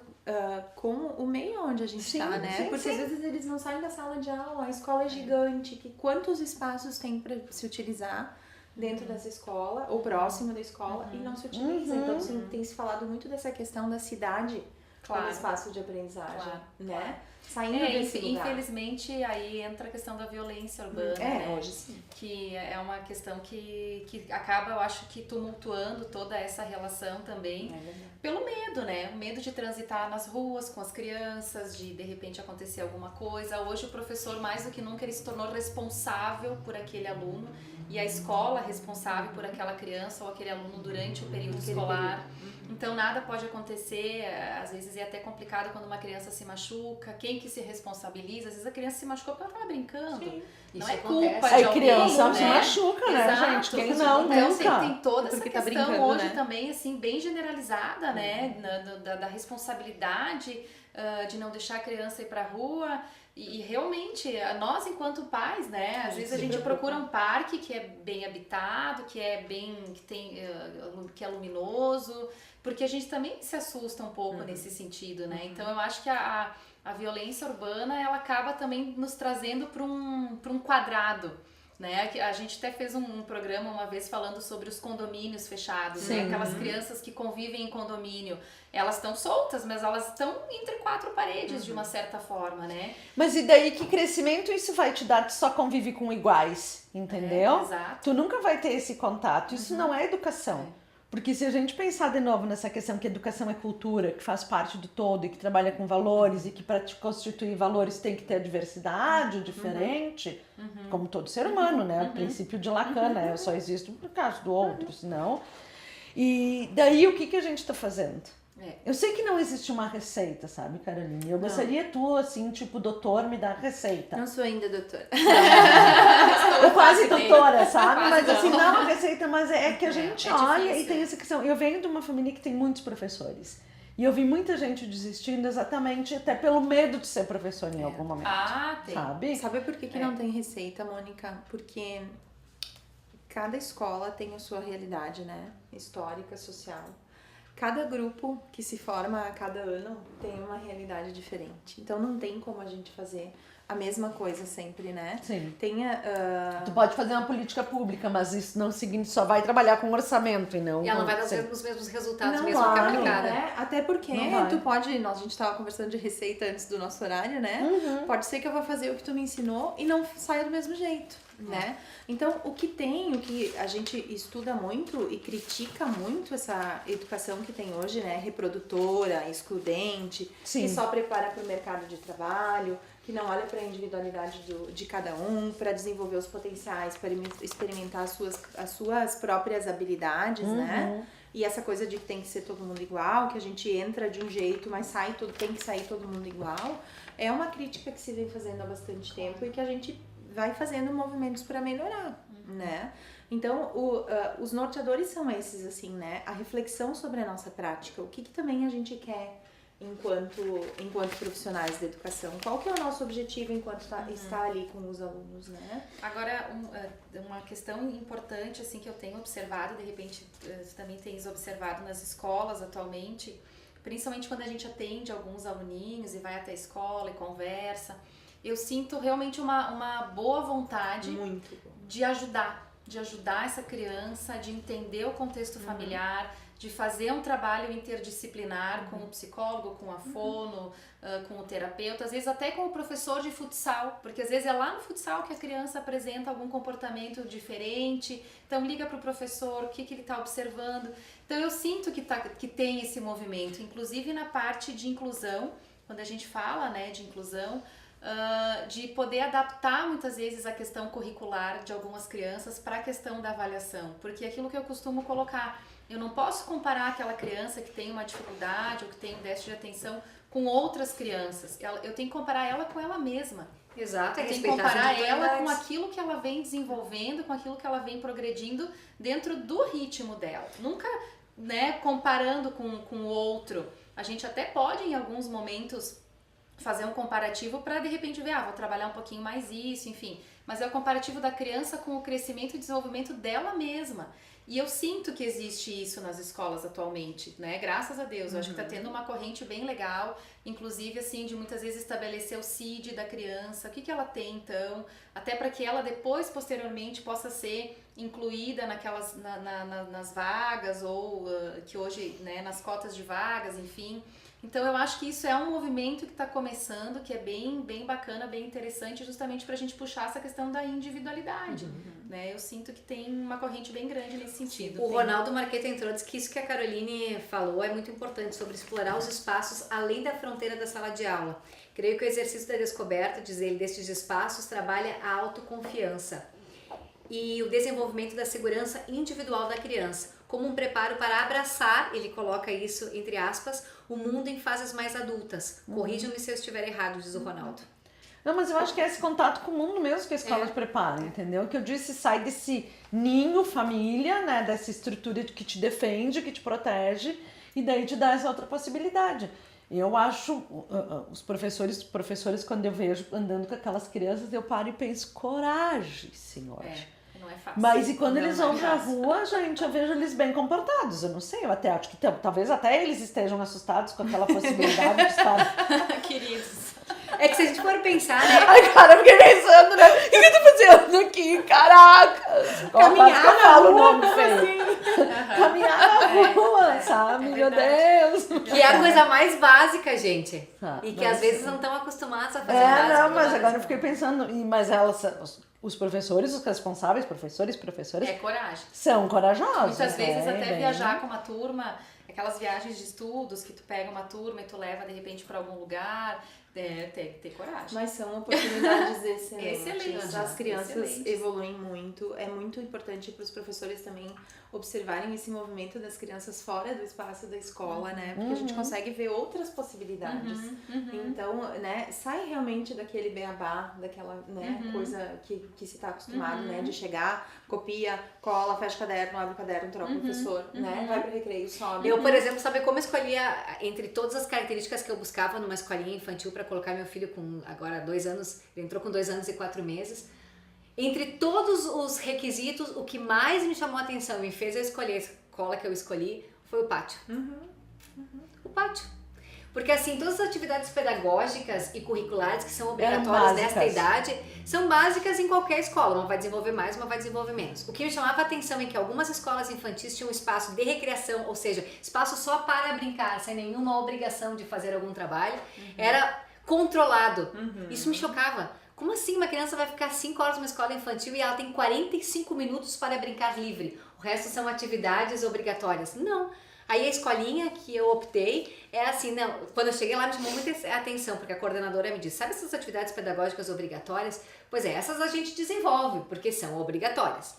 com o meio onde a gente Sim, tá, né? sim, Porque sim. às vezes eles não saem da sala de aula, a escola é gigante, que quantos espaços tem pra se utilizar dentro dessa escola, ou próximo da escola, e não se utiliza. Então, assim, tem se falado muito dessa questão da cidade como Claro. espaço de aprendizagem, Claro, né? Saindo desse lugar. infelizmente, aí entra a questão da violência urbana, né? Hoje sim. Que é uma questão que acaba, eu acho que tumultuando toda essa relação também, pelo medo, né? O medo de transitar nas ruas com as crianças, de repente acontecer alguma coisa. Hoje o professor, mais do que nunca, ele se tornou responsável por aquele aluno e a escola responsável por aquela criança ou aquele aluno durante o período escolar. Então nada pode acontecer, às vezes é até complicado quando uma criança se machuca, quem que se responsabiliza? Às vezes a criança se machucou porque ela estava brincando. Não Isso é acontece. culpa de Aí alguém, criança né? se machuca, né, Exato. gente? Quem Isso não, acontece. nunca. Tem toda essa Porque tá questão brincando, hoje né? também, assim, bem generalizada, né? Da responsabilidade de não deixar a criança ir pra rua. E realmente, nós enquanto pais, né? Às vezes a gente procura um parque que é bem habitado, que é bem, que é luminoso, porque a gente também se assusta um pouco nesse sentido, né? Então eu acho que a violência urbana, ela acaba também nos trazendo para um quadrado, né? A gente até fez um programa uma vez falando sobre os condomínios fechados, né? Aquelas crianças que convivem em condomínio, elas estão soltas, mas elas estão entre quatro paredes de uma certa forma, né? Mas e daí que crescimento isso vai te dar? Tu só convive com iguais, entendeu? Exato. Tu nunca vai ter esse contato. Isso não é educação. Porque se a gente pensar de novo nessa questão que educação é cultura, que faz parte do todo e que trabalha com valores e que para te constituir valores tem que ter a diversidade, o diferente, como todo ser humano, né? O princípio de Lacan, eu só existo por causa do outro, senão... E daí o que a gente tá fazendo? Eu sei que não existe uma receita, sabe, Caroline? Eu gostaria tu, assim, tipo, doutor, me dar receita. Não sou ainda doutora. Eu quase doutora, sabe? Quase Mas assim, não. não é uma receita, mas é que a gente é olha difícil. e tem essa questão. Eu venho de uma família que tem muitos professores. E eu vi muita gente desistindo exatamente até pelo medo de ser professor em algum momento. Tem. Sabe? Sabe por que não tem receita, Mônica? Porque cada escola tem a sua realidade, né? Histórica, social. Cada grupo que se forma a cada ano tem uma realidade diferente. Então não tem como a gente fazer a mesma coisa sempre, né? Sim. Tu Tu pode fazer uma política pública, mas isso não significa só vai trabalhar com orçamento e não. E ela não vai dar Sim. os mesmos resultados, não, mesmo claro, aplicada. né? Até porque Não vai. tu pode, a gente tava conversando de receita antes do nosso horário, né? Pode ser que eu vá fazer o que tu me ensinou e não saia do mesmo jeito, né? Então, o que a gente estuda muito e critica muito essa educação que tem hoje, né? Reprodutora, excludente, Sim. que só prepara para o mercado de trabalho, que não olha para a individualidade de cada um, para desenvolver os potenciais, para experimentar as suas próprias habilidades, né? E essa coisa de que tem que ser todo mundo igual, que a gente entra de um jeito, mas tem que sair todo mundo igual, é uma crítica que se vem fazendo há bastante tempo e que a gente vai fazendo movimentos para melhorar, né? Então, os norteadores são esses, assim, né? A reflexão sobre a nossa prática, o que também a gente quer enquanto profissionais da educação, qual que é o nosso objetivo enquanto está ali com os alunos, né? Agora, uma questão importante, assim, que eu tenho observado, de repente, tu também tens observado nas escolas atualmente, principalmente quando a gente atende alguns aluninhos e vai até a escola e conversa, eu sinto realmente uma boa vontade de ajudar essa criança, de entender o contexto familiar, de fazer um trabalho interdisciplinar com o psicólogo, com a fono, com o terapeuta, às vezes até com o professor de futsal, porque às vezes é lá no futsal que a criança apresenta algum comportamento diferente, então liga para o professor, o que ele está observando. Então eu sinto que tem esse movimento, inclusive na parte de inclusão, quando a gente fala, né, de inclusão, de poder adaptar muitas vezes a questão curricular de algumas crianças para a questão da avaliação, porque aquilo que eu costumo colocar, eu não posso comparar aquela criança que tem uma dificuldade ou que tem um déficit de atenção com outras crianças, eu tenho que comparar ela com ela mesma. Exato, Eu tenho que comparar ela com aquilo que ela vem desenvolvendo, com aquilo que ela vem progredindo dentro do ritmo dela, nunca, né, comparando com o outro. A gente até pode em alguns momentos fazer um comparativo para de repente ver, vou trabalhar um pouquinho mais isso, enfim. Mas é o comparativo da criança com o crescimento e desenvolvimento dela mesma. E eu sinto que existe isso nas escolas atualmente, né? Graças a Deus. Eu acho que tá tendo uma corrente bem legal, inclusive assim, de muitas vezes estabelecer o CID da criança, o que ela tem então, até para que ela depois, posteriormente, possa ser incluída nas vagas ou que hoje, né, nas cotas de vagas, enfim. Então eu acho que isso é um movimento que está começando, que é bem bacana, bem interessante, justamente para a gente puxar essa questão da individualidade, né? Eu sinto que tem uma corrente bem grande nesse sentido. O Ronaldo Marqueta entrou, disse que isso que a Caroline falou é muito importante, sobre explorar os espaços além da fronteira da sala de aula. Creio que o exercício da descoberta, diz ele, destes espaços trabalha a autoconfiança e o desenvolvimento da segurança individual da criança, como um preparo para abraçar, ele coloca isso entre aspas, o mundo em fases mais adultas. Corrijam-me se eu estiver errado, diz o Ronaldo. Não, mas eu acho que é esse contato com o mundo mesmo que a escola te prepara, entendeu? Que eu disse, sai desse ninho, família, né? Dessa estrutura que te defende, que te protege, e daí te dá essa outra possibilidade. Eu acho, os professores, quando eu vejo andando com aquelas crianças, eu paro e penso, coragem, senhor. Não é fácil. Mas e quando eles vão pra rua, gente, eu vejo eles bem comportados. Eu não sei, eu até acho que talvez até eles estejam assustados com aquela possibilidade de estar... Queridos. É que se a gente for pensar, né? Ai, cara, eu fiquei pensando, né? O que eu tô fazendo aqui? Caraca! Caminhar eu falo o nome rua, feio. Caminhar na rua, sabe? Meu Deus! Que é a coisa mais básica, gente. E que mas- às vezes não estão acostumados a fazer É, básico, não, mas né? agora eu fiquei pensando, mas elas, os professores, os responsáveis, professores, É coragem. são corajosos. Muitas vezes né? até Bem- viajar com uma turma, aquelas viagens de estudos que tu pega uma turma e tu leva de repente para algum lugar, tem que ter coragem. Mas são oportunidades excelentes. Excelentes, As crianças excelentes. evoluem muito. É muito importante para os professores também observarem esse movimento das crianças fora do espaço da escola, né? Porque a gente consegue ver outras possibilidades. Então, né, sai realmente daquele beabá, daquela, né, coisa que se está acostumado, né? De chegar, copia, cola, fecha o caderno, abre o caderno, troca o professor, né? Vai pro recreio, sobe. Eu por exemplo, sabe como eu escolhia, entre todas as características que eu buscava numa escolinha infantil para colocar meu filho com agora 2 anos, ele entrou com 2 anos e 4 meses. Entre todos os requisitos, o que mais me chamou a atenção e me fez eu escolher a escola que eu escolhi foi o pátio. O pátio. Porque assim, todas as atividades pedagógicas e curriculares que são obrigatórias nesta idade são básicas em qualquer escola. Uma vai desenvolver mais, uma vai desenvolver menos. O que me chamava a atenção é que algumas escolas infantis tinham um espaço de recreação, ou seja, espaço só para brincar, sem nenhuma obrigação de fazer algum trabalho. Era controlado. Isso me chocava. Como assim uma criança vai ficar 5 horas numa escola infantil e ela tem 45 minutos para brincar livre? O resto são atividades obrigatórias. Não. Aí a escolinha que eu optei é assim, não, quando eu cheguei lá me chamou muita atenção, porque a coordenadora me disse, sabe essas atividades pedagógicas obrigatórias? Pois é, essas a gente desenvolve, porque são obrigatórias.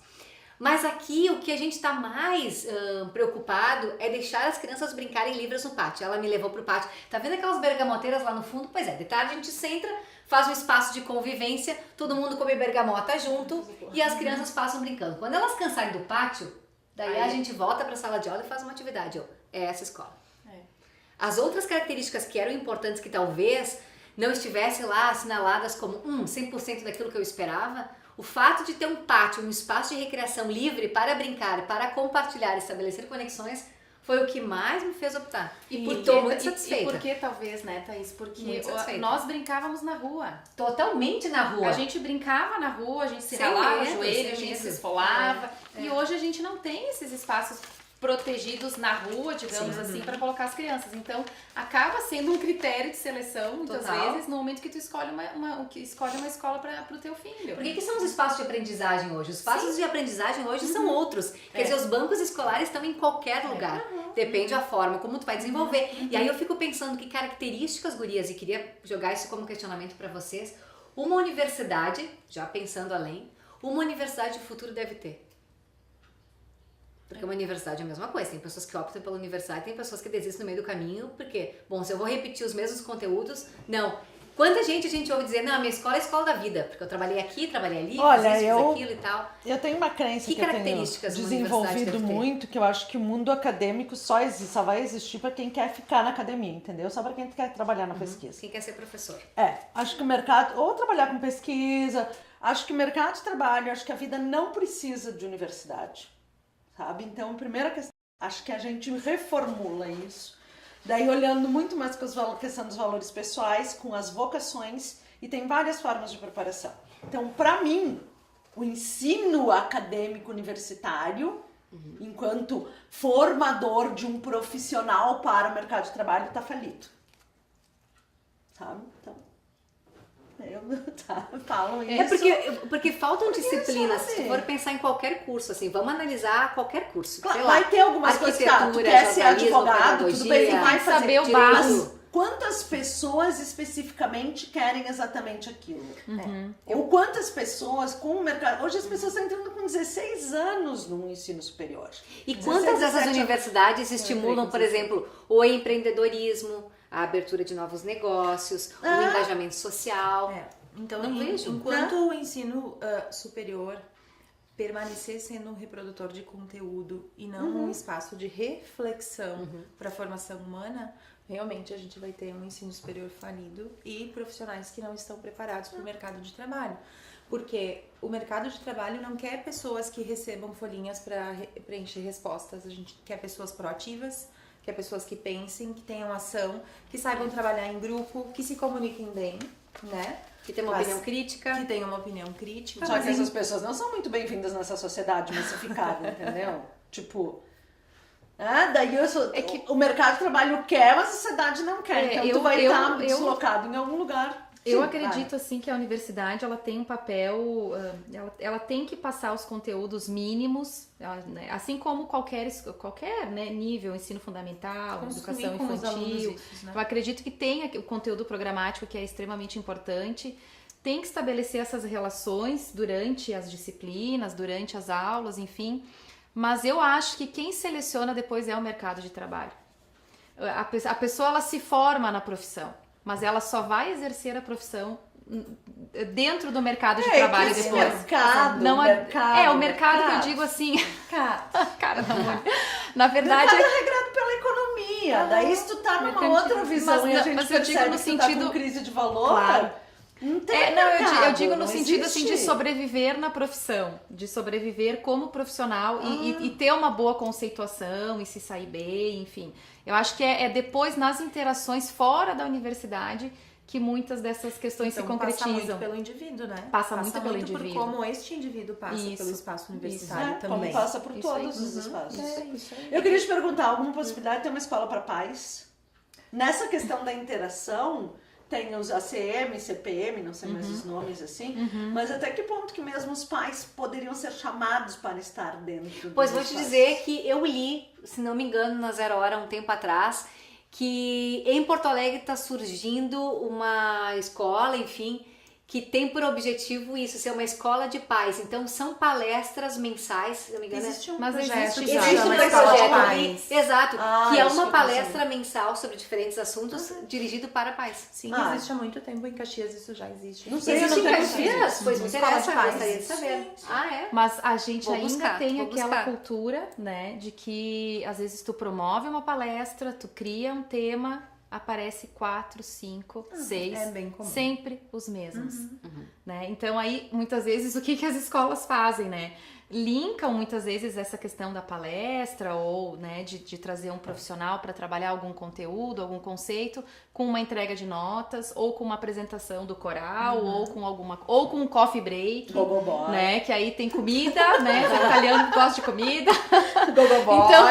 Mas aqui o que a gente está mais preocupado é deixar as crianças brincarem livres no pátio. Ela me levou pro pátio. Tá vendo aquelas bergamoteiras lá no fundo? Pois é, de tarde a gente senta, faz um espaço de convivência, todo mundo come bergamota junto e as crianças passam brincando. Quando elas cansarem do pátio, daí a gente volta para a sala de aula e faz uma atividade. É essa escola. As outras características que eram importantes, que talvez não estivessem lá assinaladas como 100% daquilo que eu esperava, o fato de ter um pátio, um espaço de recreação livre para brincar, para compartilhar, estabelecer conexões, foi o que mais me fez optar. E estou muito satisfeita. E por que talvez, né, Thaís? Porque nós brincávamos na rua. Totalmente na rua. A gente brincava na rua, a gente se ralava o joelho, a gente se esfolava. E hoje a gente não tem esses espaços protegidos na rua, digamos assim, para colocar as crianças. Então, acaba sendo um critério de seleção, muitas vezes, no momento que tu escolhe uma escola para o teu filho. Por que são os espaços de aprendizagem hoje? Os espaços de aprendizagem hoje são outros. Quer dizer, os bancos escolares estão em qualquer lugar. Depende da forma como tu vai desenvolver. E aí eu fico pensando que características, gurias, e queria jogar isso como questionamento para vocês, uma universidade, já pensando além, uma universidade de futuro deve ter. Porque uma universidade é a mesma coisa, tem pessoas que optam pela universidade, tem pessoas que desistem no meio do caminho, porque, bom, se eu vou repetir os mesmos conteúdos, não. Quanta gente a gente ouve dizer, não, a minha escola é a escola da vida, porque eu trabalhei aqui, trabalhei ali, fiz aquilo e tal. Eu tenho uma crença que eu tenho desenvolvido muito, que eu acho que o mundo acadêmico só vai existir para quem quer ficar na academia, entendeu? Só para quem quer trabalhar na pesquisa. Quem quer ser professor. Acho que o mercado, ou trabalhar com pesquisa, acho que o mercado de trabalho, acho que a vida não precisa de universidade. Sabe? Então, a primeira questão, acho que a gente reformula isso. Daí, olhando muito mais com a questão dos valores pessoais, com as vocações, e tem várias formas de preparação. Então, para mim, o ensino acadêmico universitário, enquanto formador de um profissional para o mercado de trabalho, está falido. Sabe? Então... falam isso. Porque faltam disciplinas. Se for pensar em qualquer curso, assim, vamos analisar qualquer curso. Claro, vai ter algumas coisas que tu quer ser advogado, tudo bem, tu vai saber o básico. Quantas pessoas especificamente querem exatamente aquilo? Ou quantas pessoas com o mercado... Hoje as pessoas estão entrando com 16 anos no ensino superior. E quantas dessas universidades estimulam, por exemplo, o empreendedorismo, a abertura de novos negócios, o engajamento social? Então, enquanto o ensino superior permanecer sendo um reprodutor de conteúdo e não um espaço de reflexão para a formação humana, realmente a gente vai ter um ensino superior falido e profissionais que não estão preparados para o mercado de trabalho. Porque o mercado de trabalho não quer pessoas que recebam folhinhas para preencher respostas, a gente quer pessoas proativas, quer pessoas que pensem, que tenham ação, que saibam trabalhar em grupo, que se comuniquem bem, né? Que tenham uma opinião crítica. Que tenham uma opinião crítica. Só que essas pessoas não são muito bem-vindas nessa sociedade massificada, entendeu? Tipo... daí o mercado de trabalho quer, mas a sociedade não quer. Então tu vai estar deslocado em algum lugar. Eu acredito assim que a universidade ela tem um papel, ela tem que passar os conteúdos mínimos, assim como qualquer né, nível, ensino fundamental, educação infantil. Isso, né? Eu acredito que tem o conteúdo programático que é extremamente importante. Tem que estabelecer essas relações durante as disciplinas, durante as aulas, enfim. Mas eu acho que quem seleciona depois é o mercado de trabalho. A pessoa ela se forma na profissão, mas ela só vai exercer a profissão dentro do mercado de trabalho depois. O mercado que eu digo assim. Cara da mãe. Na verdade. O mercado é regrado pela economia. economia. Daí se tu tá numa Mercantil. outra visão e a gente mas eu digo percebe no que tu tá sentido- com crise de valor, Claro. não tem Não, eu mercado, digo no não sentido assim de existe. sobreviver na profissão, de sobreviver como profissional e ter uma boa conceituação e se sair bem, enfim. Eu acho que é depois nas interações fora da universidade que muitas dessas questões Então, se passa muito concretizam. pelo indivíduo, né? Passa muito pelo por indivíduo. como este indivíduo passa Isso, pelo espaço isso. universitário Né? também. Como passa por Isso todos aí. os espaços. Isso aí. Eu queria te perguntar, alguma possibilidade de ter uma escola para pais? Nessa questão da interação, tem os ACM, CPM, não sei mais os nomes assim, mas até que ponto que mesmo os pais poderiam ser chamados para estar dentro Pois dos vou te espaços? dizer que eu li, se não me engano, na Zero Hora, um tempo atrás, que em Porto Alegre está surgindo uma escola, enfim, que tem por objetivo isso, ser uma escola de pais. Então são palestras mensais, se não me engano. Existe um Mas projeto existe que já, Existe chama um Escola de projeto Pais. exato, Ah, que é isso uma eu palestra mensal sobre diferentes assuntos dirigido para pais. Sim, Ah. existe há muito tempo em Caxias, isso já existe. Não sei, Existe eu em não Caxias? Pois me Escola de interessa, pais. gostaria de saber. Sim. Ah, é? Mas a gente Vou ainda buscar, tem vou aquela buscar. cultura, né, de que às vezes tu promove uma palestra, tu cria um tema, aparece 4, 5, 6, é bem comum. sempre os mesmos, né? Então aí muitas vezes o que que as escolas fazem, né? Linkam muitas vezes essa questão da palestra ou, né, de trazer um profissional para trabalhar algum conteúdo, algum conceito, com uma entrega de notas ou com uma apresentação do coral ou com um coffee break, Gogoboy. né? Que aí tem comida, né? O italiano gosta de comida. Gogoboy. Então,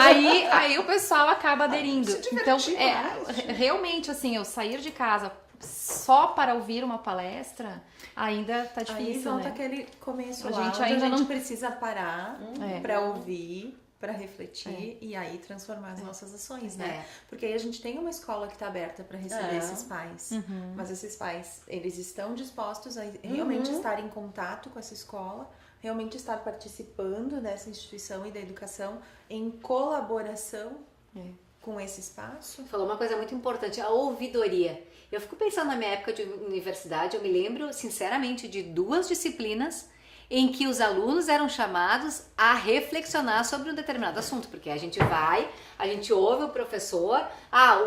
aí o pessoal acaba aderindo. Se Então, divertir mais, gente. realmente, assim, eu sair de casa só para ouvir uma palestra ainda tá Aí difícil, volta né? aquele começo A lá, gente onde ainda a gente não- precisa parar É. pra ouvir, pra refletir e aí transformar as nossas ações, né? Porque aí a gente tem uma escola que tá aberta pra receber É. esses pais. Mas esses pais, eles estão dispostos a realmente estar em contato com essa escola, realmente estar participando dessa instituição e da educação em colaboração com esse espaço. Falou uma coisa muito importante, a ouvidoria. Eu fico pensando na minha época de universidade, eu me lembro, sinceramente, de 2 disciplinas em que os alunos eram chamados a reflexionar sobre um determinado assunto, porque a gente ouve o professor,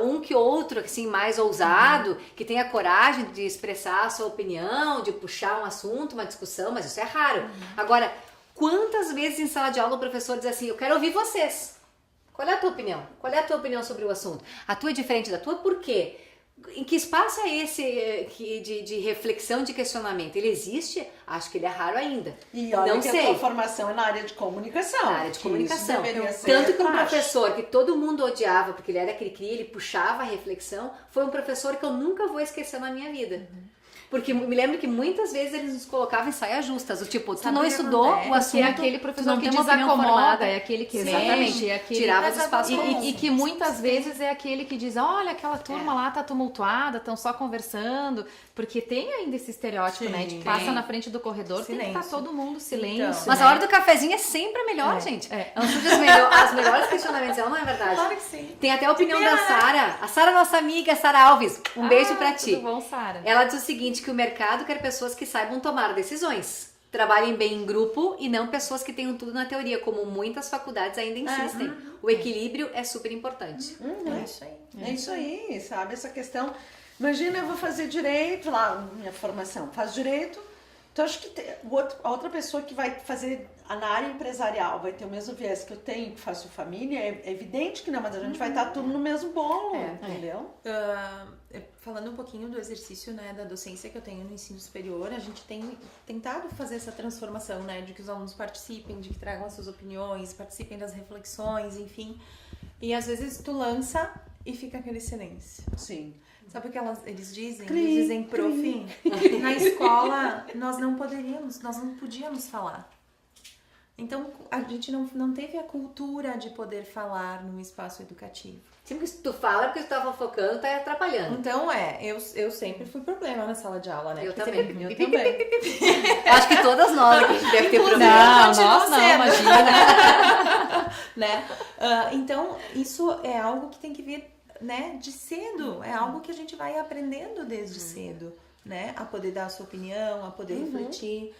um que outro, assim, mais ousado, que tenha coragem de expressar a sua opinião, de puxar um assunto, uma discussão, mas isso é raro. Agora, quantas vezes em sala de aula o professor diz assim, eu quero ouvir vocês. Qual é a tua opinião? Qual é a tua opinião sobre o assunto? A tua é diferente da tua? Por quê? Em que espaço é esse de reflexão, de questionamento? Ele existe? Acho que ele é raro ainda. E olha Não que sei. a tua formação é na área de comunicação. Na área de que comunicação. isso deveria ser Tanto que um praxe. professor que todo mundo odiava, porque ele era cri-cri, ele puxava a reflexão, foi um professor que eu nunca vou esquecer na minha vida. Porque me lembro que muitas vezes eles nos colocavam em saias justas. O tipo, tu Sabe não o que estudou acontece? o assunto, Que é aquele tu professor não que tem uma opinião desacomoda, formada. é aquele que Exatamente. mexe, é aquele... Tirava do Mas espaço agora- comum. E que muitas vezes é aquele que diz, olha, aquela turma lá tá tumultuada, estão só conversando, porque tem ainda esse estereótipo, né? De que passa na frente do corredor, tem que estar Silêncio. todo mundo silêncio. Então. Mas né? a hora do cafezinho é sempre a melhor, gente. é. Não surge as melhores questionamentos, não é verdade? Claro que sim. Tem até a opinião da Sara. A Sara, nossa amiga, Sara Alves. Um beijo pra ti. Tudo bom, Sara? Ela diz o seguinte, que o mercado quer pessoas que saibam tomar decisões. Trabalhem bem em grupo e não pessoas que tenham tudo na teoria, como muitas faculdades ainda insistem. O equilíbrio é super importante. É isso aí. É isso aí, sabe? Essa questão. Imagina, eu vou fazer direito lá, minha formação, faz direito. Então, acho que a outra pessoa que vai fazer na área empresarial vai ter o mesmo viés que eu tenho, que faço família, é evidente que não, mas a gente vai estar tudo no mesmo bolo, entendeu? Falando um pouquinho do exercício, né, da docência que eu tenho no ensino superior, a gente tem tentado fazer essa transformação, né, de que os alunos participem, de que tragam as suas opiniões, participem das reflexões, enfim. E às vezes tu lança e fica aquele silêncio. Sim. Sabe o que eles dizem? Cri, Eles dizem, prof, na escola nós não podíamos falar. Então, a gente não teve a cultura de poder falar no espaço educativo. Sempre que tu fala, porque tu tá fofocando, tá atrapalhando. Então, eu sempre fui problema na sala de aula, né? Eu Porque também. sempre- Eu também. Eu acho que todas nós aqui deve ter Inclusive, problema. eu continuo nós não, sendo. imagina. né? Então, isso é algo que tem que vir, né, de cedo. É algo que a gente vai aprendendo desde cedo, né? A poder dar a sua opinião, a poder refletir.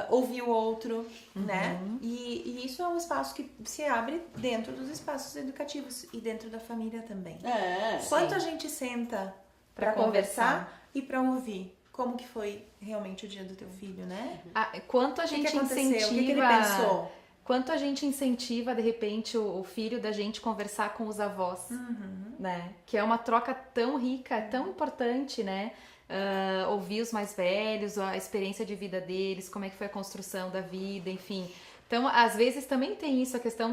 ouvir o outro, né? E isso é um espaço que se abre dentro dos espaços educativos e dentro da família também. Quanto a gente senta para conversar e para ouvir como que foi realmente o dia do teu filho, né? Quanto a gente incentiva... O que ele pensou? Quanto a gente incentiva, de repente, o filho da gente conversar com os avós, né? Que é uma troca tão rica, tão importante, né? Ouvir os mais velhos, a experiência de vida deles, como é que foi a construção da vida, enfim. Então, às vezes também tem isso, a questão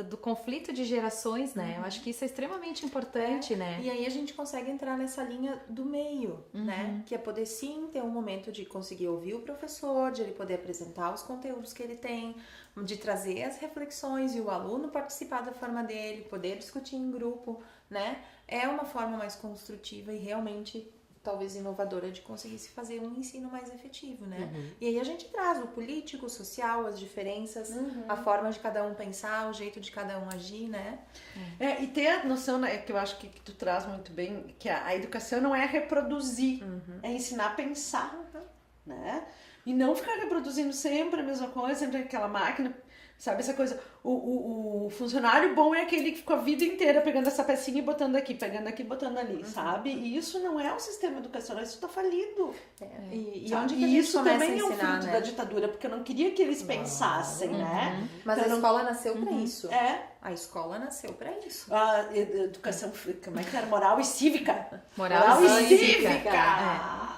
do conflito de gerações, né? Eu acho que isso é extremamente importante, né? E aí a gente consegue entrar nessa linha do meio, né? Que é poder sim ter um momento de conseguir ouvir o professor, de ele poder apresentar os conteúdos que ele tem, de trazer as reflexões e o aluno participar da forma dele, poder discutir em grupo, né? É uma forma mais construtiva e realmente talvez inovadora de conseguir se fazer um ensino mais efetivo, né? E aí a gente traz o político, o social, as diferenças, a forma de cada um pensar, o jeito de cada um agir, né? E ter a noção, né, que eu acho que tu traz muito bem, que a educação não é reproduzir, é ensinar a pensar, né? E não ficar reproduzindo sempre a mesma coisa, sempre aquela máquina, sabe? Essa coisa, o funcionário bom é aquele que ficou a vida inteira pegando essa pecinha e botando aqui, pegando aqui e botando ali, sabe? E isso não é um sistema educacional, isso tá falido. E onde que a gente isso começa também a ensinar, é um fruto né? da ditadura, porque eu não queria que eles pensassem, né? Mas Então, a escola nasceu pra isso. É. A escola nasceu pra isso. A educação, como é que era? Moral e cívica. Moral e cívica.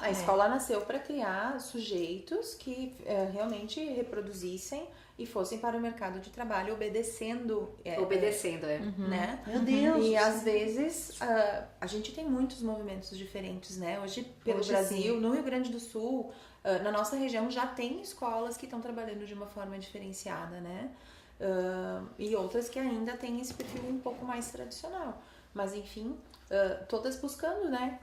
A escola nasceu para criar sujeitos que realmente reproduzissem e fossem para o mercado de trabalho obedecendo. Né? Meu Deus. E às vezes a gente tem muitos movimentos diferentes, né? Hoje pelo Hoje, Brasil, sim. no Rio Grande do Sul, na nossa região já tem escolas que estão trabalhando de uma forma diferenciada, né? E outras que ainda têm esse perfil um pouco mais tradicional. Mas enfim, todas buscando, né?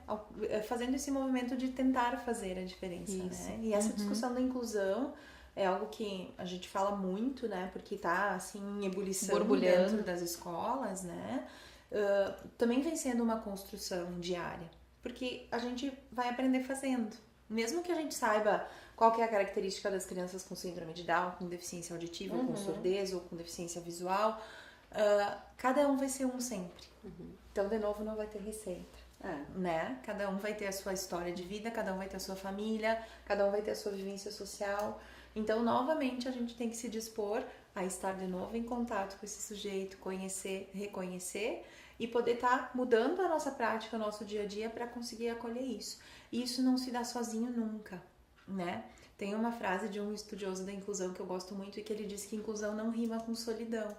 Fazendo esse movimento de tentar fazer a diferença, né? E essa discussão da inclusão é algo que a gente fala muito, né? Porque tá, assim, em ebulição Borbulhando dentro das escolas, né? Também vem sendo uma construção diária. Porque a gente vai aprender fazendo. Mesmo que a gente saiba qual que é a característica das crianças com síndrome de Down, com deficiência auditiva, com surdez ou com deficiência visual, cada um vai ser um sempre. Então, de novo, não vai ter receita. Né? Cada um vai ter a sua história de vida, cada um vai ter a sua família, cada um vai ter a sua vivência social. Então, novamente, a gente tem que se dispor a estar de novo em contato com esse sujeito, conhecer, reconhecer e poder estar mudando a nossa prática, o nosso dia a dia para conseguir acolher isso. E isso não se dá sozinho nunca, né? Tem uma frase de um estudioso da inclusão que eu gosto muito e que ele diz que inclusão não rima com solidão.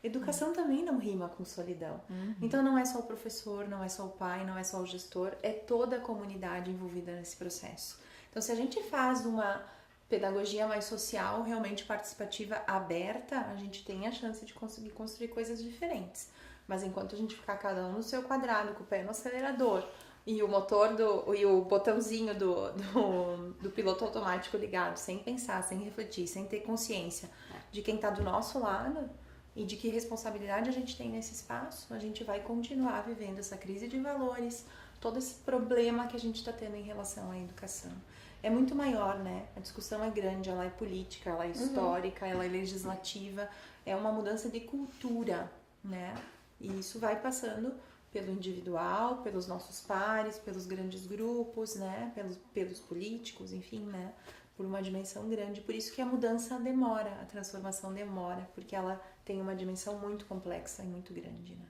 Educação também não rima com solidão. Então não é só o professor, não é só o pai, não é só o gestor, é toda a comunidade envolvida nesse processo. Então se a gente faz uma pedagogia mais social, realmente participativa, aberta, a gente tem a chance de conseguir construir coisas diferentes. Mas enquanto a gente ficar cada um no seu quadrado, com o pé no acelerador, e o motor e o botãozinho do piloto automático ligado, sem pensar, sem refletir, sem ter consciência de quem está do nosso lado e de que responsabilidade a gente tem nesse espaço, a gente vai continuar vivendo essa crise de valores, todo esse problema que a gente está tendo em relação à educação. É muito maior, né? A discussão é grande, ela é política, ela é histórica, ela é legislativa, é uma mudança de cultura, né? E isso vai passando pelo individual, pelos nossos pares, pelos grandes grupos, né? Pelos políticos, enfim, né? Por uma dimensão grande. Por isso que a mudança demora, a transformação demora, porque ela tem uma dimensão muito complexa e muito grande, né?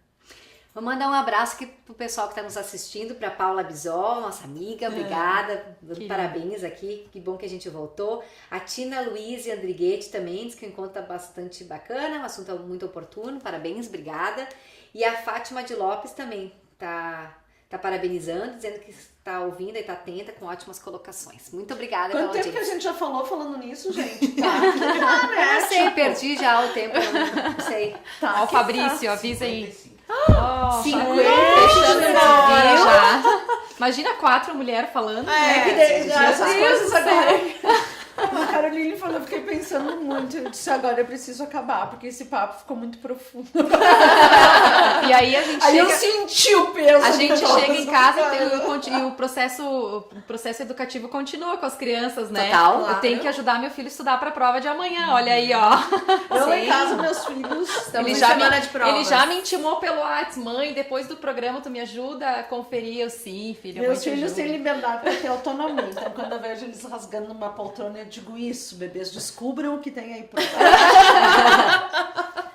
Vou mandar um abraço aqui pro pessoal que está nos assistindo, para Paula Bisol, nossa amiga, obrigada, dando parabéns aqui, que bom que a gente voltou. A Tina Luiz Andriguete também diz que o encontro tá bastante bacana, um assunto muito oportuno, parabéns, obrigada. E a Fátima de Lopes também tá parabenizando, dizendo que está ouvindo e está atenta com ótimas colocações. Muito obrigada pela Quanto tempo audiência. que a gente já falou falando nisso, gente? Tá. Eu não sei, perdi já o tempo, não sei. Ó, o Fabrício, avisa aí. 50 Fechando esse vídeo já. Imagina 4 mulheres falando. Que já essas coisas agora. Caroline falou, eu fiquei pensando muito. Eu disse, agora eu preciso acabar, porque esse papo ficou muito profundo. E aí a gente Aí chega... eu senti o peso. A gente de todas chega em as casa coisas. e o processo educativo continua com as crianças, né? Total. Eu Claro. tenho que ajudar meu filho a estudar pra prova de amanhã, olha aí, ó. Eu lá em Sim. casa, meus filhos... Estamos Ele em já, semana me, de provas. ele já me intimou pelo WhatsApp, mãe, depois do programa tu me ajuda a conferir? Eu, sim, filho, a mãe Meus te filhos ajuda. têm liberdade para ter autonomia. Então, quando eu vejo eles rasgando numa poltrona, eu digo isso, bebês, descubram o que tem aí por trás.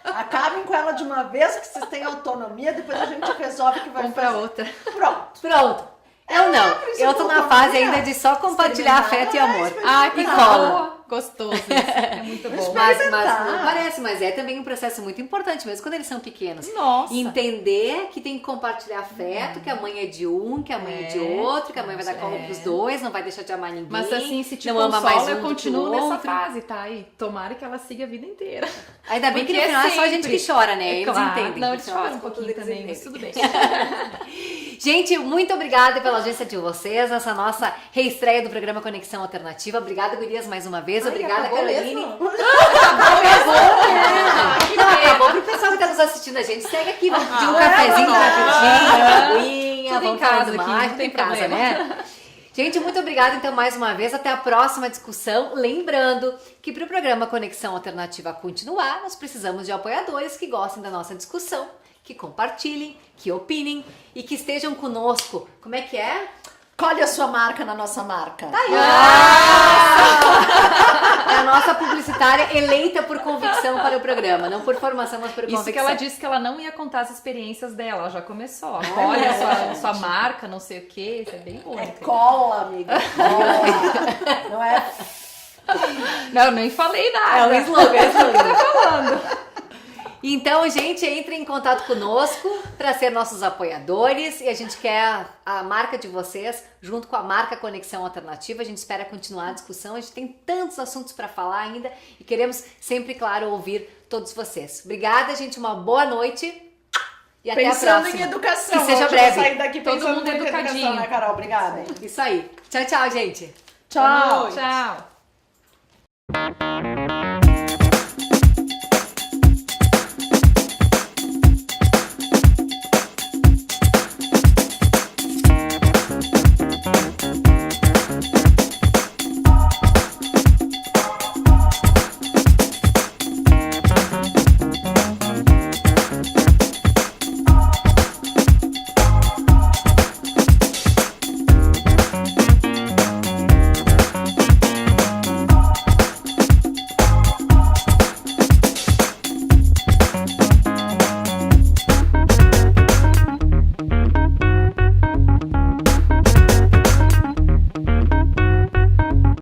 Acabem com ela de uma vez, que vocês têm autonomia, depois a gente resolve o que vai Vamos pra fazer. outra. Pronto. Pronto. Eu não. precisa Eu tô na autonomia. fase ainda de só compartilhar afeto e amor. Ai, que E cola. boa. Gostoso isso. É muito bom. Mas Experimentar. não parece, mas é também um processo muito importante, mesmo quando eles são pequenos. Nossa. Entender que tem que compartilhar afeto, que a mãe é de um, que a mãe é de outro, que a mãe vai dar colo pros dois, não vai deixar de amar ninguém. Mas assim, se te não ama mais consola, um eu do que continuo o nessa outro. fase, tá? E tomara que ela siga a vida inteira. Ainda bem que no Porque final é só a gente sempre. que chora, né? Eles Claro. entendem. Não, No eles final choram das um contas, pouquinho eles também, entendem. mas tudo bem. Gente, muito obrigada pela audiência de vocês, essa nossa reestreia do programa Conexão Alternativa. Obrigada, gurias, mais uma vez. Ai, Obrigada, acabou Caroline. mesmo? Não, acabou pro pessoal que tá nos assistindo a gente. Segue aqui, vamos pedir um é, cafezinho vamos lá. rapidinho, uma aguinha, Tudo em vamos casa falando aqui, mais, não tudo tem em casa, problema. né? Gente, muito obrigada então mais uma vez. Até a próxima discussão. Lembrando que para o programa Conexão Alternativa continuar, nós precisamos de apoiadores que gostem da nossa discussão, que compartilhem, que opinem e que estejam conosco. Como é que é? Colhe a sua marca na nossa marca. É a nossa publicitária eleita por convicção para o programa, não por formação, mas por Isso convicção. que ela disse que ela não ia contar as experiências dela, ela já começou. Olha a sua marca, não sei o que, isso é bem bom. É cola, amiga. Cola. Não é... Não, eu nem falei nada. É um slogan, é um slogan. Então, gente, entre em contato conosco para ser nossos apoiadores e a gente quer a marca de vocês junto com a marca Conexão Alternativa. A gente espera continuar a discussão. A gente tem tantos assuntos para falar ainda e queremos sempre, claro, ouvir todos vocês. Obrigada, gente. Uma boa noite e até a Pensando próxima. em educação. Que seja Hoje eu breve. vou sair daqui Todo pensando mundo muito em educação, educadinho. né, Carol? Obrigada. Isso aí. Tchau, tchau, gente. Tchau. Tchau.